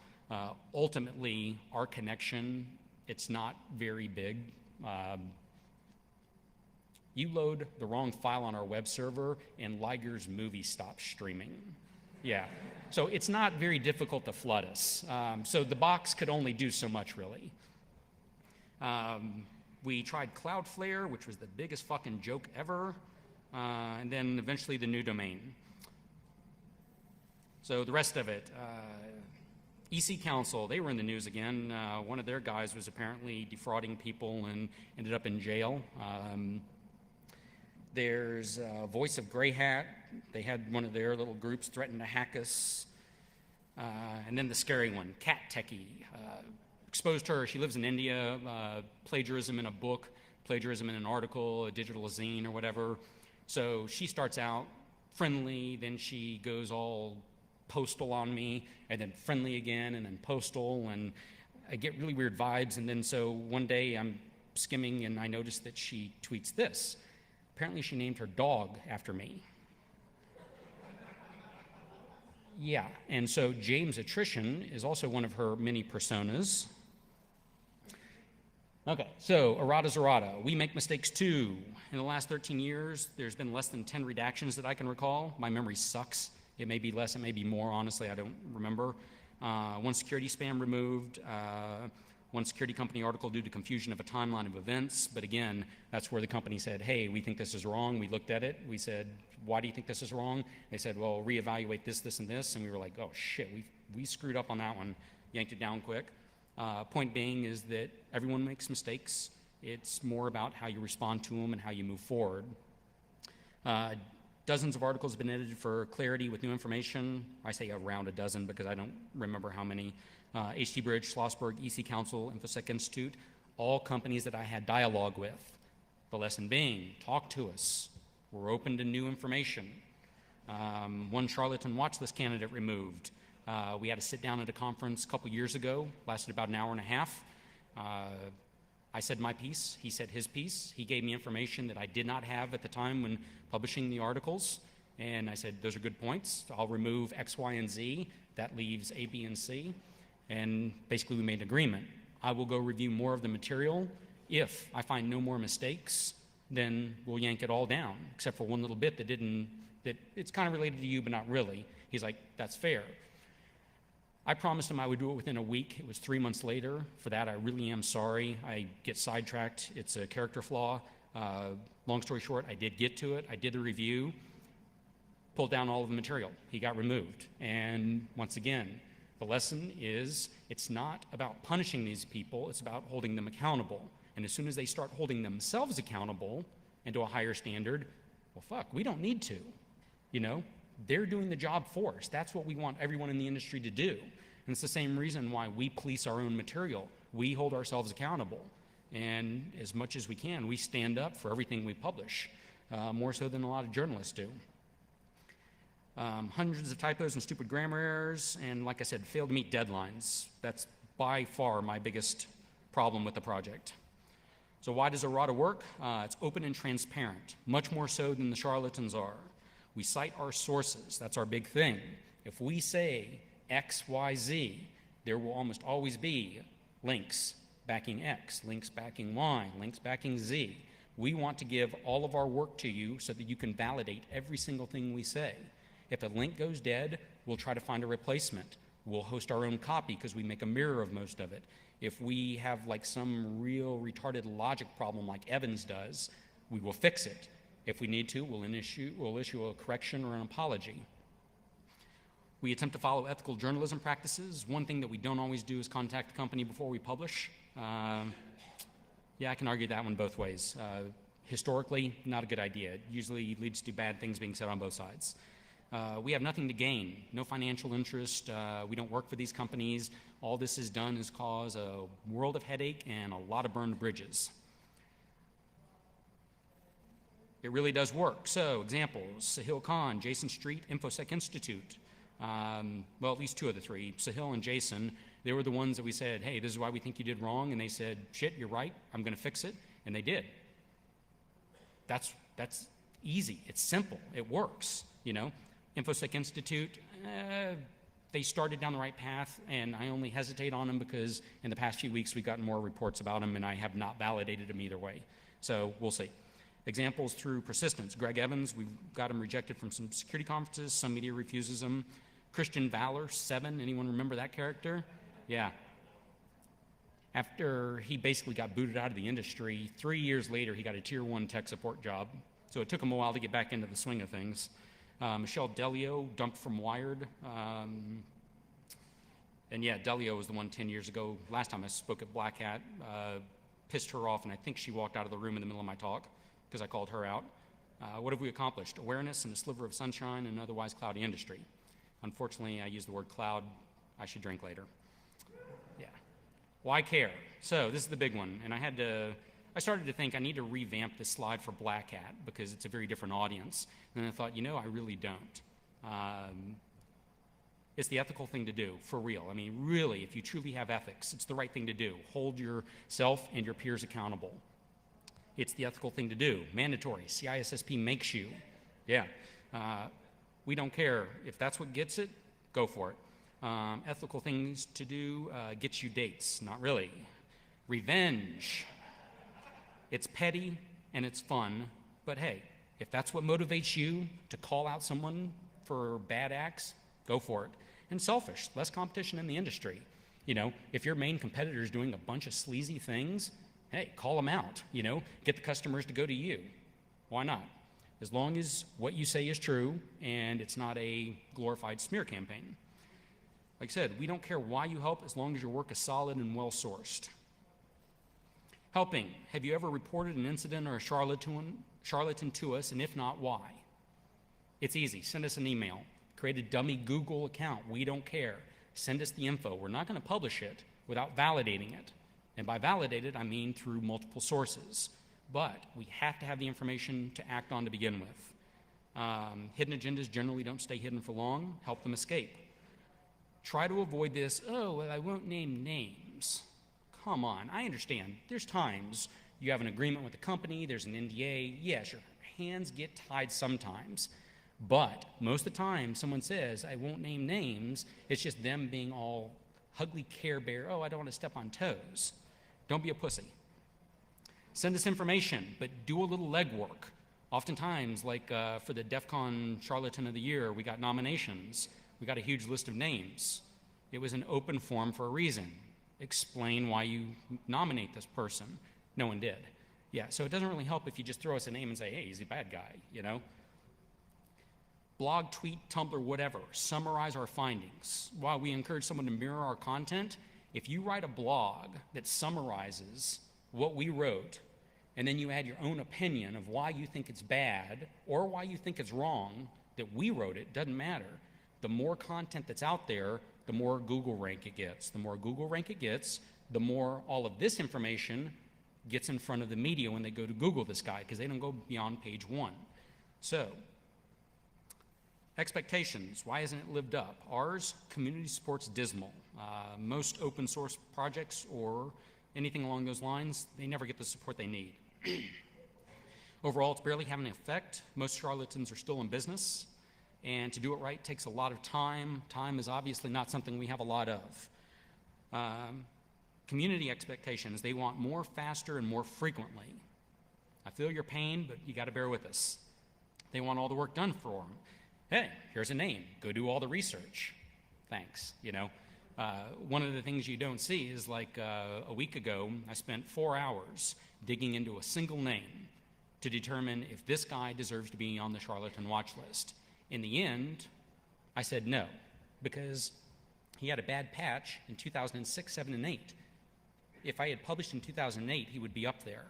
Ultimately, our connection, it's not very big. You load the wrong file on our web server and Liger's movie stops streaming. Yeah, so it's not very difficult to flood us. So the box could only do so much, really. We tried Cloudflare, which was the biggest fucking joke ever, and then eventually the new domain. So the rest of it, EC Council, they were in the news again. One of their guys was apparently defrauding people and ended up in jail. There's Voice of Grey Hat. They had one of their little groups threaten to hack us. And then the scary one, Cat Techie. Exposed her, she lives in India, plagiarism in a book, plagiarism in an article, a digital zine or whatever. So she starts out friendly, then she goes all postal on me, and then friendly again, and then postal, and I get really weird vibes. And then so one day I'm skimming and I notice that she tweets this. Apparently she named her dog after me. Yeah, and so James Attrition is also one of her many personas. Okay, so errata's errata. We make mistakes too. In the last 13 years, there's been less than 10 redactions that I can recall. My memory sucks. It may be less, it may be more, honestly, I don't remember. One security spam removed, one security company article due to confusion of a timeline of events. But again, that's where the company said, hey, we think this is wrong. We looked at it. We said, why do you think this is wrong? They said, well, reevaluate this, this, and this. And we were like, oh, shit, we screwed up on that one. Yanked it down quick. Point being is that everyone makes mistakes. It's more about how you respond to them and how you move forward. Dozens of articles have been edited for clarity with new information. I say around a dozen because I don't remember how many. HT Bridge, Schlossberg, EC Council, InfoSec Institute, all companies that I had dialogue with. The lesson being, talk to us. We're open to new information. One charlatan watch list candidate removed. We had to sit down at a conference a couple years ago, lasted about an hour and a half. I said my piece, he said his piece. He gave me information that I did not have at the time when publishing the articles. And I said, those are good points. I'll remove X, Y, and Z. That leaves A, B, and C. And basically we made an agreement. I will go review more of the material. If I find no more mistakes, then we'll yank it all down, except for one little bit that it's kind of related to you, but not really. He's like, that's fair. I promised him I would do it within a week. It was 3 months later. For that, I really am sorry. I get sidetracked. It's a character flaw. Long story short, I did get to it. I did the review, pulled down all of the material. He got removed. And once again, the lesson is it's not about punishing these people. It's about holding them accountable. And as soon as they start holding themselves accountable and to a higher standard, well, fuck, we don't need to. You know, they're doing the job for us. That's what we want everyone in the industry to do. And it's the same reason why we police our own material. We hold ourselves accountable. And as much as we can, we stand up for everything we publish, more so than a lot of journalists do. Hundreds of typos and stupid grammar errors, and like I said, failed to meet deadlines. That's by far my biggest problem with the project. So why does Errata work? It's open and transparent, much more so than the charlatans are. We cite our sources. That's our big thing. If we say X, Y, Z, there will almost always be links backing X, links backing Y, links backing Z. We want to give all of our work to you so that you can validate every single thing we say. If a link goes dead, we'll try to find a replacement. We'll host our own copy because we make a mirror of most of it. If we have like some real retarded logic problem like Evans does, we will fix it. If we need to, we'll issue a correction or an apology. We attempt to follow ethical journalism practices. One thing that we don't always do is contact the company before we publish. Yeah, I can argue that one both ways. Historically, not a good idea. It usually leads to bad things being said on both sides. We have nothing to gain, no financial interest. We don't work for these companies. All this has done is cause a world of headache and a lot of burned bridges. It really does work. So, examples, Sahil Khan, Jason Street, InfoSec Institute. Well, at least two of the three, Sahil and Jason, they were the ones that we said, hey, this is why we think you did wrong. And they said, shit, you're right. I'm going to fix it. And they did. That's easy. It's simple. It works, you know. InfoSec Institute, they started down the right path, and I only hesitate on them because in the past few weeks we've gotten more reports about them, and I have not validated them either way. So we'll see. Examples through persistence. Greg Evans, we've got him rejected from some security conferences. Some media refuses him. Christian Valor, 7. Anyone remember that character? Yeah. After he basically got booted out of the industry, 3 years later he got a Tier 1 tech support job. So it took him a while to get back into the swing of things. Michelle Delio, dumped from Wired. And yeah, Delio was the one 10 years ago. Last time I spoke at Black Hat, pissed her off, and I think she walked out of the room in the middle of my talk because I called her out. What have we accomplished? Awareness and a sliver of sunshine in an otherwise cloudy industry. Unfortunately, I used the word cloud. I should drink later. Yeah. Why care? So this is the big one, and I started to think I need to revamp this slide for Black Hat because it's a very different audience. And I thought, you know, I really don't. It's the ethical thing to do, for real. I mean, really, if you truly have ethics, it's the right thing to do. Hold yourself and your peers accountable. It's the ethical thing to do. Mandatory. CISSP makes you. Yeah. We don't care. If that's what gets it, go for it. Ethical things to do, get you dates. Not really. Revenge. It's petty and it's fun, but hey, if that's what motivates you to call out someone for bad acts, go for it. And selfish, less competition in the industry. You know, if your main competitor is doing a bunch of sleazy things, hey, call them out, you know, get the customers to go to you. Why not? As long as what you say is true and it's not a glorified smear campaign. Like I said, we don't care why you help as long as your work is solid and well-sourced. Helping. Have you ever reported an incident or a charlatan to us, and if not, why? It's easy. Send us an email. Create a dummy Google account. We don't care. Send us the info. We're not going to publish it without validating it. And by validated, I mean through multiple sources. But we have to have the information to act on to begin with. Hidden agendas generally don't stay hidden for long. Help them escape. Try to avoid this, oh, well, I won't name names. Come on, I understand. There's times you have an agreement with the company, there's an NDA. Yes, your hands get tied sometimes. But most of the time, someone says, I won't name names, it's just them being all ugly Care Bear, oh, I don't want to step on toes. Don't be a pussy. Send us information, but do a little legwork. Oftentimes, like for the DEF CON Charlatan of the Year, we got nominations. We got a huge list of names. It was an open forum for a reason. Explain why you nominate this person. No one did. Yeah, so it doesn't really help if you just throw us a name and say, hey, he's a bad guy, you know? Blog, tweet, Tumblr, whatever. Summarize our findings. While we encourage someone to mirror our content, if you write a blog that summarizes what we wrote, and then you add your own opinion of why you think it's bad or why you think it's wrong, that we wrote it, doesn't matter. The more content that's out there, the more Google rank it gets. The more Google rank it gets, the more all of this information gets in front of the media when they go to Google this guy, because they don't go beyond page 1. So, expectations, why hasn't it lived up? Ours, community support's dismal. Most open source projects or anything along those lines, they never get the support they need. Overall, it's barely having an effect. Most charlatans are still in business. And to do it right takes a lot of time. Time is obviously not something we have a lot of. Community expectations, they want more, faster, and more frequently. I feel your pain, but you got to bear with us. They want all the work done for them. Hey, here's a name. Go do all the research. Thanks, you know. One of the things you don't see is like a week ago, I spent 4 hours digging into a single name to determine if this guy deserves to be on the charlatan watch list. In the end, I said no, because he had a bad patch in 2006, 7, and 8. If I had published in 2008, he would be up there.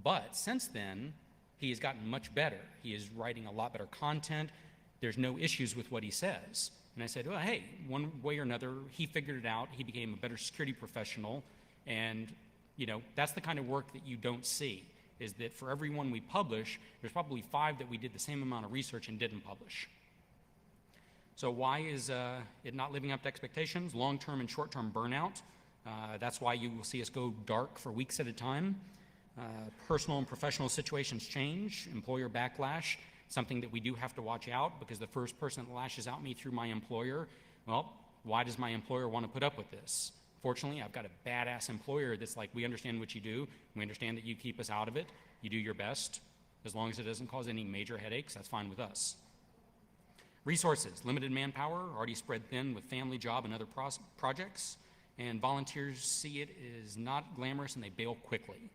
But since then, he has gotten much better. He is writing a lot better content. There's no issues with what he says. And I said, well, hey, one way or another, he figured it out. He became a better security professional. And, you know, that's the kind of work that you don't see, is that for every one we publish, there's probably 5 that we did the same amount of research and didn't publish. So why is it not living up to expectations? Long-term and short-term burnout. That's why you will see us go dark for weeks at a time. Personal and professional situations change. Employer backlash, something that we do have to watch out, because the first person that lashes out me through my employer, well, why does my employer want to put up with this? Fortunately, I've got a badass employer that's like, we understand what you do. We understand that you keep us out of it. You do your best. As long as it doesn't cause any major headaches, that's fine with us. Resources, limited manpower, already spread thin with family, job, and other projects. And volunteers see it as not glamorous and they bail quickly.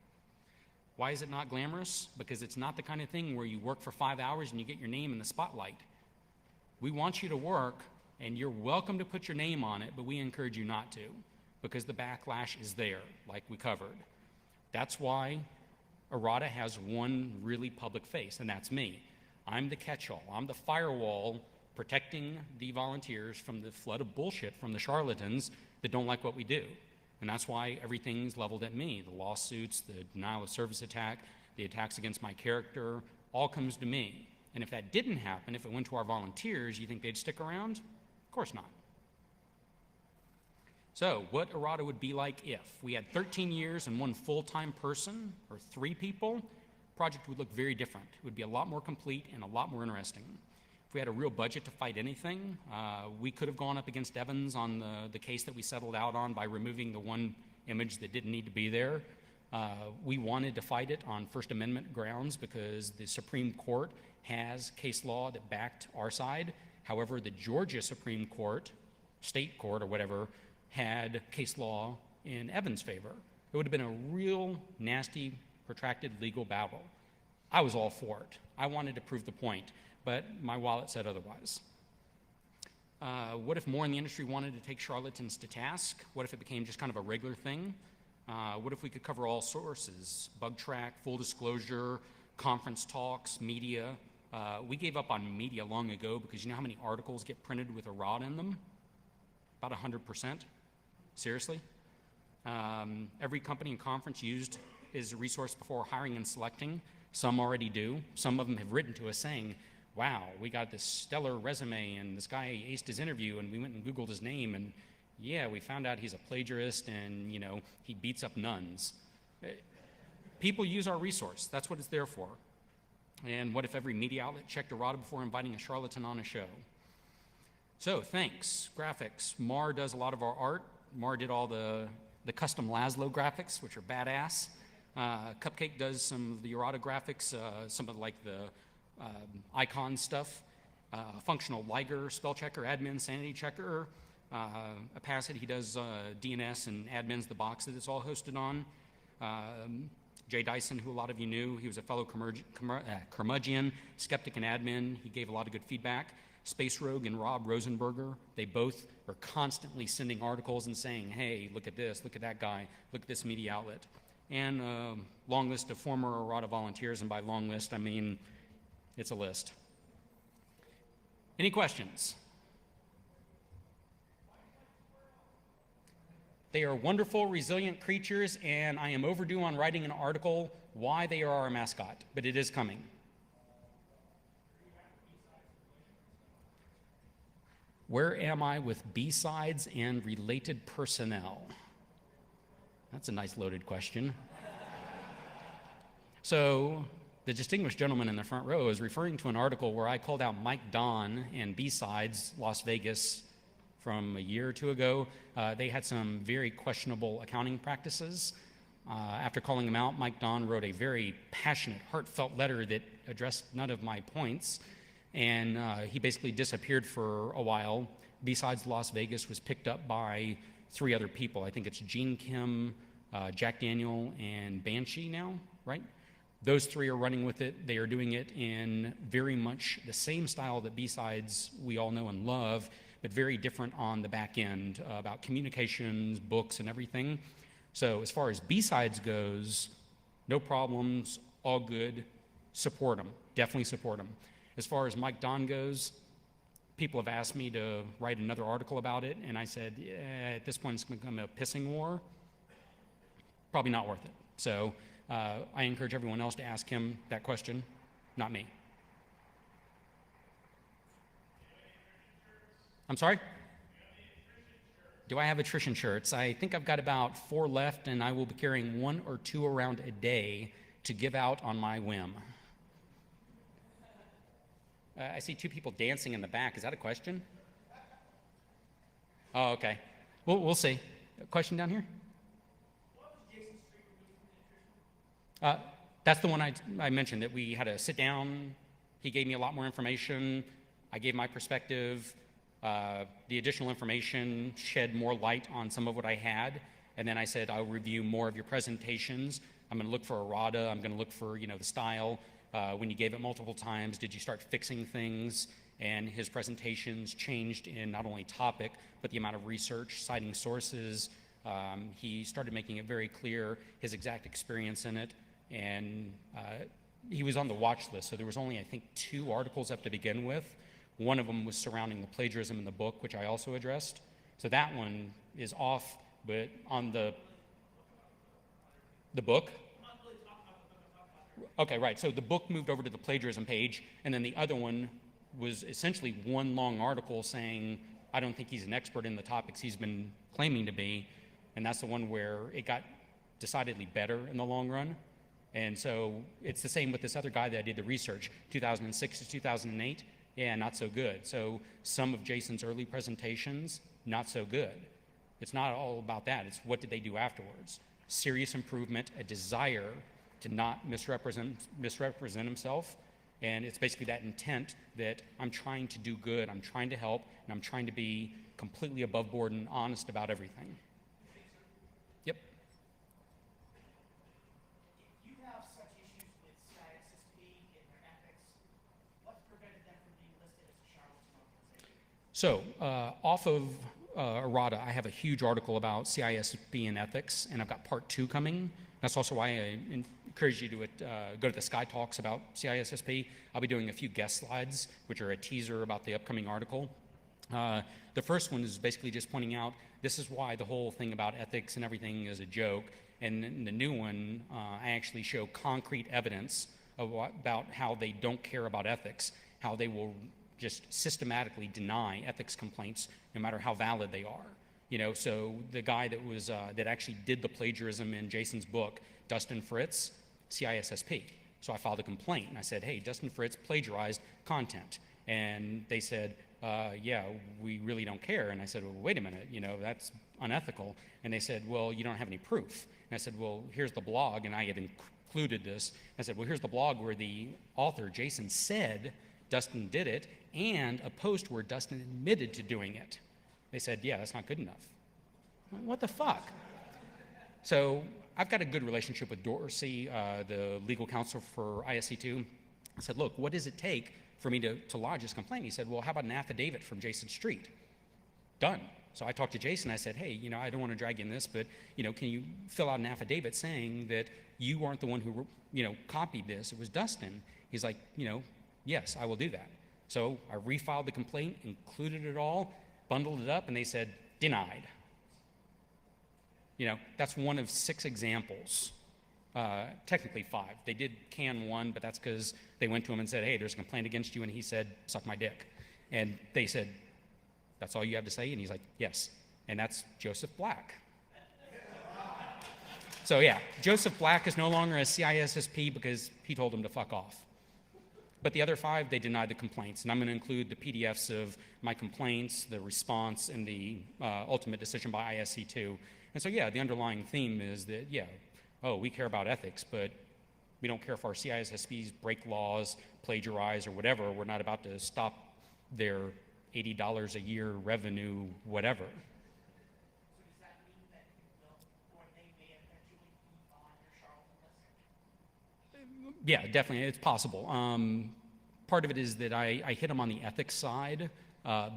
Why is it not glamorous? Because it's not the kind of thing where you work for 5 hours and you get your name in the spotlight. We want you to work, and you're welcome to put your name on it, but we encourage you not to, because the backlash is there, like we covered. That's why Errata has one really public face, and that's me. I'm the catch-all. I'm the firewall protecting the volunteers from the flood of bullshit from the charlatans that don't like what we do. And that's why everything's leveled at me. The lawsuits, the denial of service attack, the attacks against my character, all comes to me. And if that didn't happen, if it went to our volunteers, you think they'd stick around? Of course not. So what Errata would be like if we had 13 years and 1 full-time person, or 3 people, the project would look very different. It would be a lot more complete and a lot more interesting. if we had a real budget to fight anything, we could have gone up against Evans on the case that we settled out on by removing the one image that didn't need to be there. We wanted to fight it on First Amendment grounds because the Supreme Court has case law that backed our side. However, the Georgia Supreme Court, state court or whatever, had case law in Evans' favor. It would have been a real nasty, protracted legal battle. I was all for it. I wanted to prove the point, but my wallet said otherwise. What if more in the industry wanted to take charlatans to task? What if it became just kind of a regular thing? What if we could cover all sources, bug track, full disclosure, conference talks, media? We gave up on media long ago because you know how many articles get printed with errata in them? About 100%. Seriously? Every company and conference used is a resource before hiring and selecting. Some already do. Some of them have written to us saying, wow, we got this stellar resume and this guy aced his interview and we went and Googled his name and yeah, we found out he's a plagiarist and, you know, he beats up nuns. People use our resource. That's what it's there for. And what if every media outlet checked errata before inviting a charlatan on a show? So thanks, graphics. Mar does a lot of our art. Mar did all the custom Laszlo graphics, which are badass. Cupcake does some of the errata graphics, some of like the icon stuff. Functional Liger, spell checker, admin, sanity checker. Opacity, he does DNS and admins the box that it's all hosted on. Jay Dyson, who a lot of you knew, he was a fellow curmudgeon, skeptic and admin. He gave a lot of good feedback. Space Rogue and Rob Rosenberger, they both are constantly sending articles and saying, hey, look at this, look at that guy, look at this media outlet. And a long list of former errata volunteers, and by long list, I mean it's a list. Any questions? They are wonderful, resilient creatures, and I am overdue on writing an article why they are our mascot, but it is coming. Where am I with B-sides and related personnel? That's a nice loaded question. So the distinguished gentleman in the front row is referring to an article where I called out Mike Don and B-sides, Las Vegas, from a year or two ago. They had some very questionable accounting practices. After calling them out, Mike Don wrote a very passionate, heartfelt letter that addressed none of my points. And he basically disappeared for a while. Besides Las Vegas was picked up by 3 other people. I think it's Gene Kim, Jack Daniel, and Banshee now, right? Those 3 are running with it. They are doing it in very much the same style that B-sides we all know and love, but very different on the back end about communications, books, and everything. So as far as B-sides goes, no problems, all good, support them, definitely support them. As far as Mike Don goes, people have asked me to write another article about it, and I said, yeah, at this point it's going to become a pissing war. Probably not worth it. So I encourage everyone else to ask him that question, not me. I'm sorry? Do I have attrition shirts? I think I've got about 4 left, and I will be carrying 1 or 2 around a day to give out on my whim. I see 2 people dancing in the back. Is that a question? Oh, okay. We'll see. A question down here? That's the one I mentioned, that we had to sit down. He gave me a lot more information. I gave my perspective. The additional information shed more light on some of what I had. And then I said, I'll review more of your presentations. I'm going to look for errata. I'm going to look for, the style. When you gave it multiple times, did you start fixing things? And his presentations changed in not only topic, but the amount of research, citing sources. He started making it very clear his exact experience in it. And he was on the watch list, so there was only, I think, 2 articles up to begin with. One of them was surrounding the plagiarism in the book, which I also addressed. So that one is off, but on the book? Okay, right. So the book moved over to the plagiarism page, and then the other one was essentially one long article saying, I don't think he's an expert in the topics he's been claiming to be. And that's the one where it got decidedly better in the long run. And so it's the same with this other guy that I did the research, 2006 to 2008. Yeah, not so good. So some of Jason's early presentations, not so good. It's not all about that. It's what did they do afterwards. Serious improvement, a desire to not misrepresent himself. And it's basically that intent that I'm trying to do good, I'm trying to help, and I'm trying to be completely above board and honest about everything. Yep. If you have such issues with CISSP and their ethics, what prevented them from being listed as a charlatan organization? So off of Errata, I have a huge article about CISSP and ethics, and I've got part 2 coming. That's also why I encourage you to go to the Sky Talks about CISSP. I'll be doing a few guest slides, which are a teaser about the upcoming article. The first one is basically just pointing out this is why the whole thing about ethics and everything is a joke. And in the new one, I actually show concrete evidence about how they don't care about ethics, how they will just systematically deny ethics complaints, no matter how valid they are. You know, so the guy that was that actually did the plagiarism in Jason's book, Dustin Fritz, CISSP. So I filed a complaint and I said, hey, Dustin Fritz plagiarized content. And they said, yeah, we really don't care. And I said, well, wait a minute, you know, that's unethical. And they said, well, you don't have any proof. And I said, well, here's the blog. And I had included this. I said, well, here's the blog where the author, Jason, said Dustin did it, and a post where Dustin admitted to doing it. They said, yeah, that's not good enough. What the fuck? So I've got a good relationship with Dorsey, the legal counsel for ISC2. I said, look, what does it take for me to lodge this complaint? He said, well, how about an affidavit from Jason Street? Done. So I talked to Jason. I said, hey, you know, I don't want to drag you in this, but, you know, can you fill out an affidavit saying that you aren't the one who, you know, copied this? It was Dustin. He's like, you know, yes, I will do that. So I refiled the complaint, included it all, bundled it up, and they said, denied. You know, that's one of 6 examples. Technically 5. They did can 1, but that's because they went to him and said, hey, there's a complaint against you, and he said, suck my dick. And they said, that's all you have to say? And he's like, yes. And that's Joseph Black. So yeah, Joseph Black is no longer a CISSP because he told him to fuck off. But the other 5, they denied the complaints. And I'm going to include the PDFs of my complaints, the response, and the ultimate decision by ISC2. And so, yeah, the underlying theme is that, yeah, oh, we care about ethics, but we don't care if our CISSPs break laws, plagiarize, or whatever. We're not about to stop their $80 a year revenue, whatever. So does that mean that you will, or they may eventually be on your charlatan list? Yeah, definitely, it's possible. Part of it is that I hit them on the ethics side.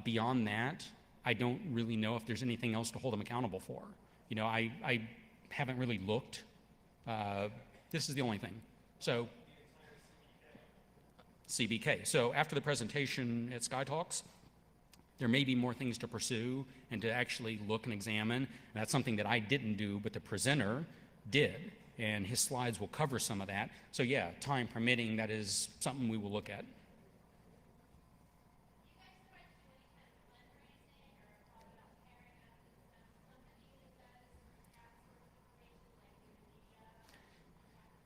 Beyond that, I don't really know if there's anything else to hold them accountable for. You know, I haven't really looked. This is the only thing. So, CBK. So after the presentation at Sky Talks, there may be more things to pursue and to actually look and examine. And that's something that I didn't do, but the presenter did. And his slides will cover some of that. So yeah, time permitting, that is something we will look at.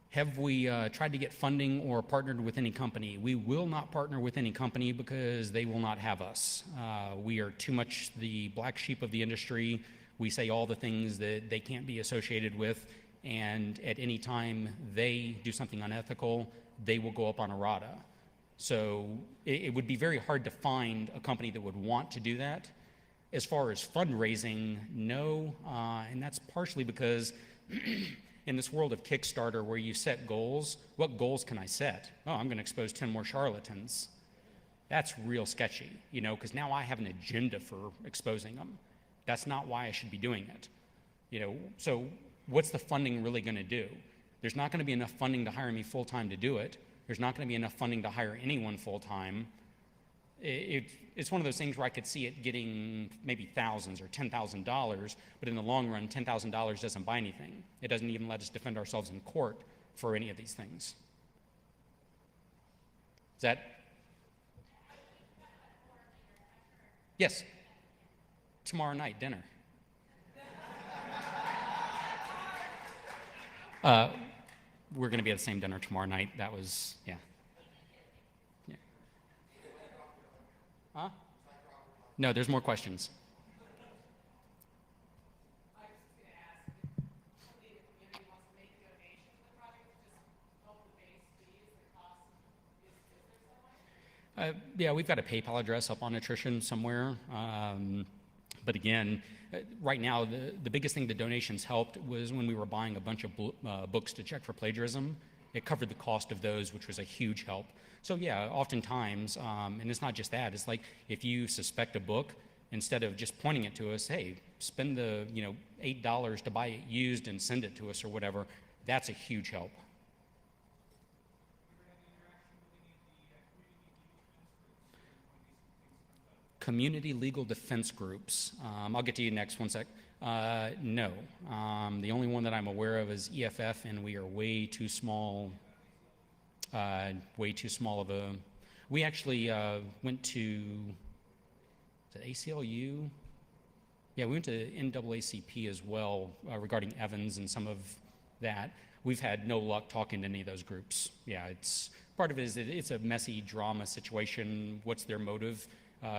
Have we tried to get funding or partnered with any company? We will not partner with any company because they will not have us. We are too much the black sheep of the industry. We say all the things that they can't be associated with, and at any time they do something unethical, they will go up on Errata. So it would be very hard to find a company that would want to do that. As far as fundraising, no, and that's partially because in this world of Kickstarter where you set goals, what goals can I set? Oh, I'm going to expose 10 more charlatans. That's real sketchy, you know, because now I have an agenda for exposing them. That's not why I should be doing it. You know, so what's the funding really going to do? There's not going to be enough funding to hire me full-time to do it. There's not going to be enough funding to hire anyone full-time. It's one of those things where I could see it getting maybe thousands or $10,000, but in the long run, $10,000 doesn't buy anything. It doesn't even let us defend ourselves in court for any of these things. Is that? Yes. Tomorrow night, dinner. We're going to be at the same dinner tomorrow night. That was, yeah. Huh? No, there's more questions. I was just going to ask, if somebody in the community wants to make a donation to the project to just help the base fees, the cost, is there some way? Yeah, we've got a PayPal address up on attrition somewhere. But again, right now, the biggest thing the donations helped was when we were buying a bunch of books to check for plagiarism. It covered the cost of those, which was a huge help. So yeah, oftentimes, and it's not just that, it's like if you suspect a book, instead of just pointing it to us, hey, spend the $8 to buy it used and send it to us or whatever, that's a huge help. Community legal defense groups. I'll get to you next, one sec. No. The only one that I'm aware of is EFF, and we are way too small of a... We actually went to, is it ACLU? Yeah, we went to NAACP as well regarding Evans and some of that. We've had no luck talking to any of those groups. Yeah, it's part of it is that it's a messy drama situation. What's their motive?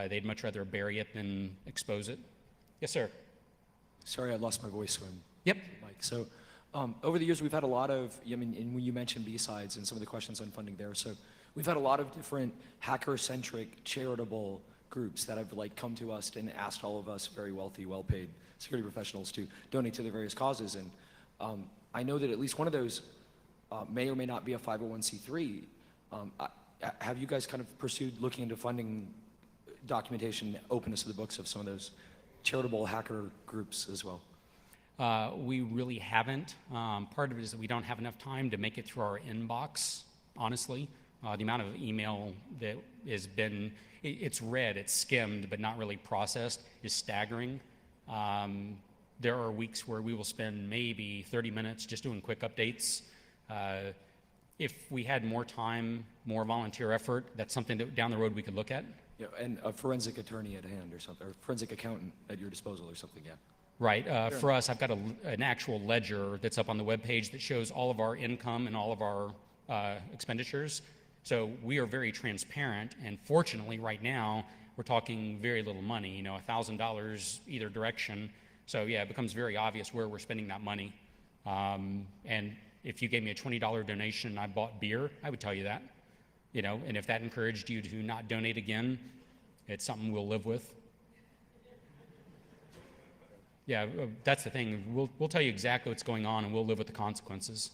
They'd much rather bury it than expose it. Yes, sir. Sorry, I lost my voice when. Yep. Mike. So, over the years, we've had a lot of. I mean, and when you mentioned B-sides and some of the questions on funding there, so we've had a lot of different hacker-centric charitable groups that have come to us and asked all of us very wealthy, well-paid security professionals to donate to their various causes. And I know that at least one of those may or may not be a 501c3. Have you guys kind of pursued looking into funding documentation, openness of the books of some of those charitable hacker groups as well? We really haven't. Part of it is that we don't have enough time to make it through our inbox, honestly. The amount of email that has been, it's read, it's skimmed, but not really processed is staggering. There are weeks where we will spend maybe 30 minutes just doing quick updates. If we had more time, more volunteer effort, that's something that down the road we could look at. Yeah, and a forensic attorney at hand or something, or forensic accountant at your disposal or something, yeah. Right. For us, I've got an actual ledger that's up on the webpage that shows all of our income and all of our expenditures. So we are very transparent, and fortunately right now, we're talking very little money, $1,000 either direction. So yeah, it becomes very obvious where we're spending that money. And if you gave me a $20 donation and I bought beer, I would tell you that. And if that encouraged you to not donate again, it's something we'll live with. Yeah, that's the thing. We'll tell you exactly what's going on, and we'll live with the consequences.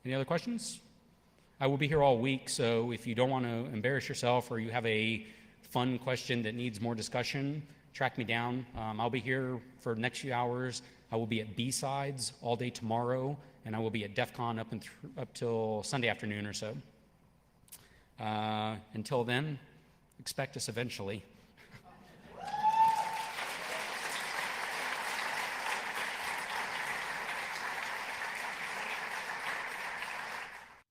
Any other questions? I will be here all week, so if you don't want to embarrass yourself or you have a fun question that needs more discussion, track me down. I'll be here for the next few hours. I will be at B-Sides all day tomorrow, and I will be at DEF CON up till Sunday afternoon or so. Until then, expect us eventually.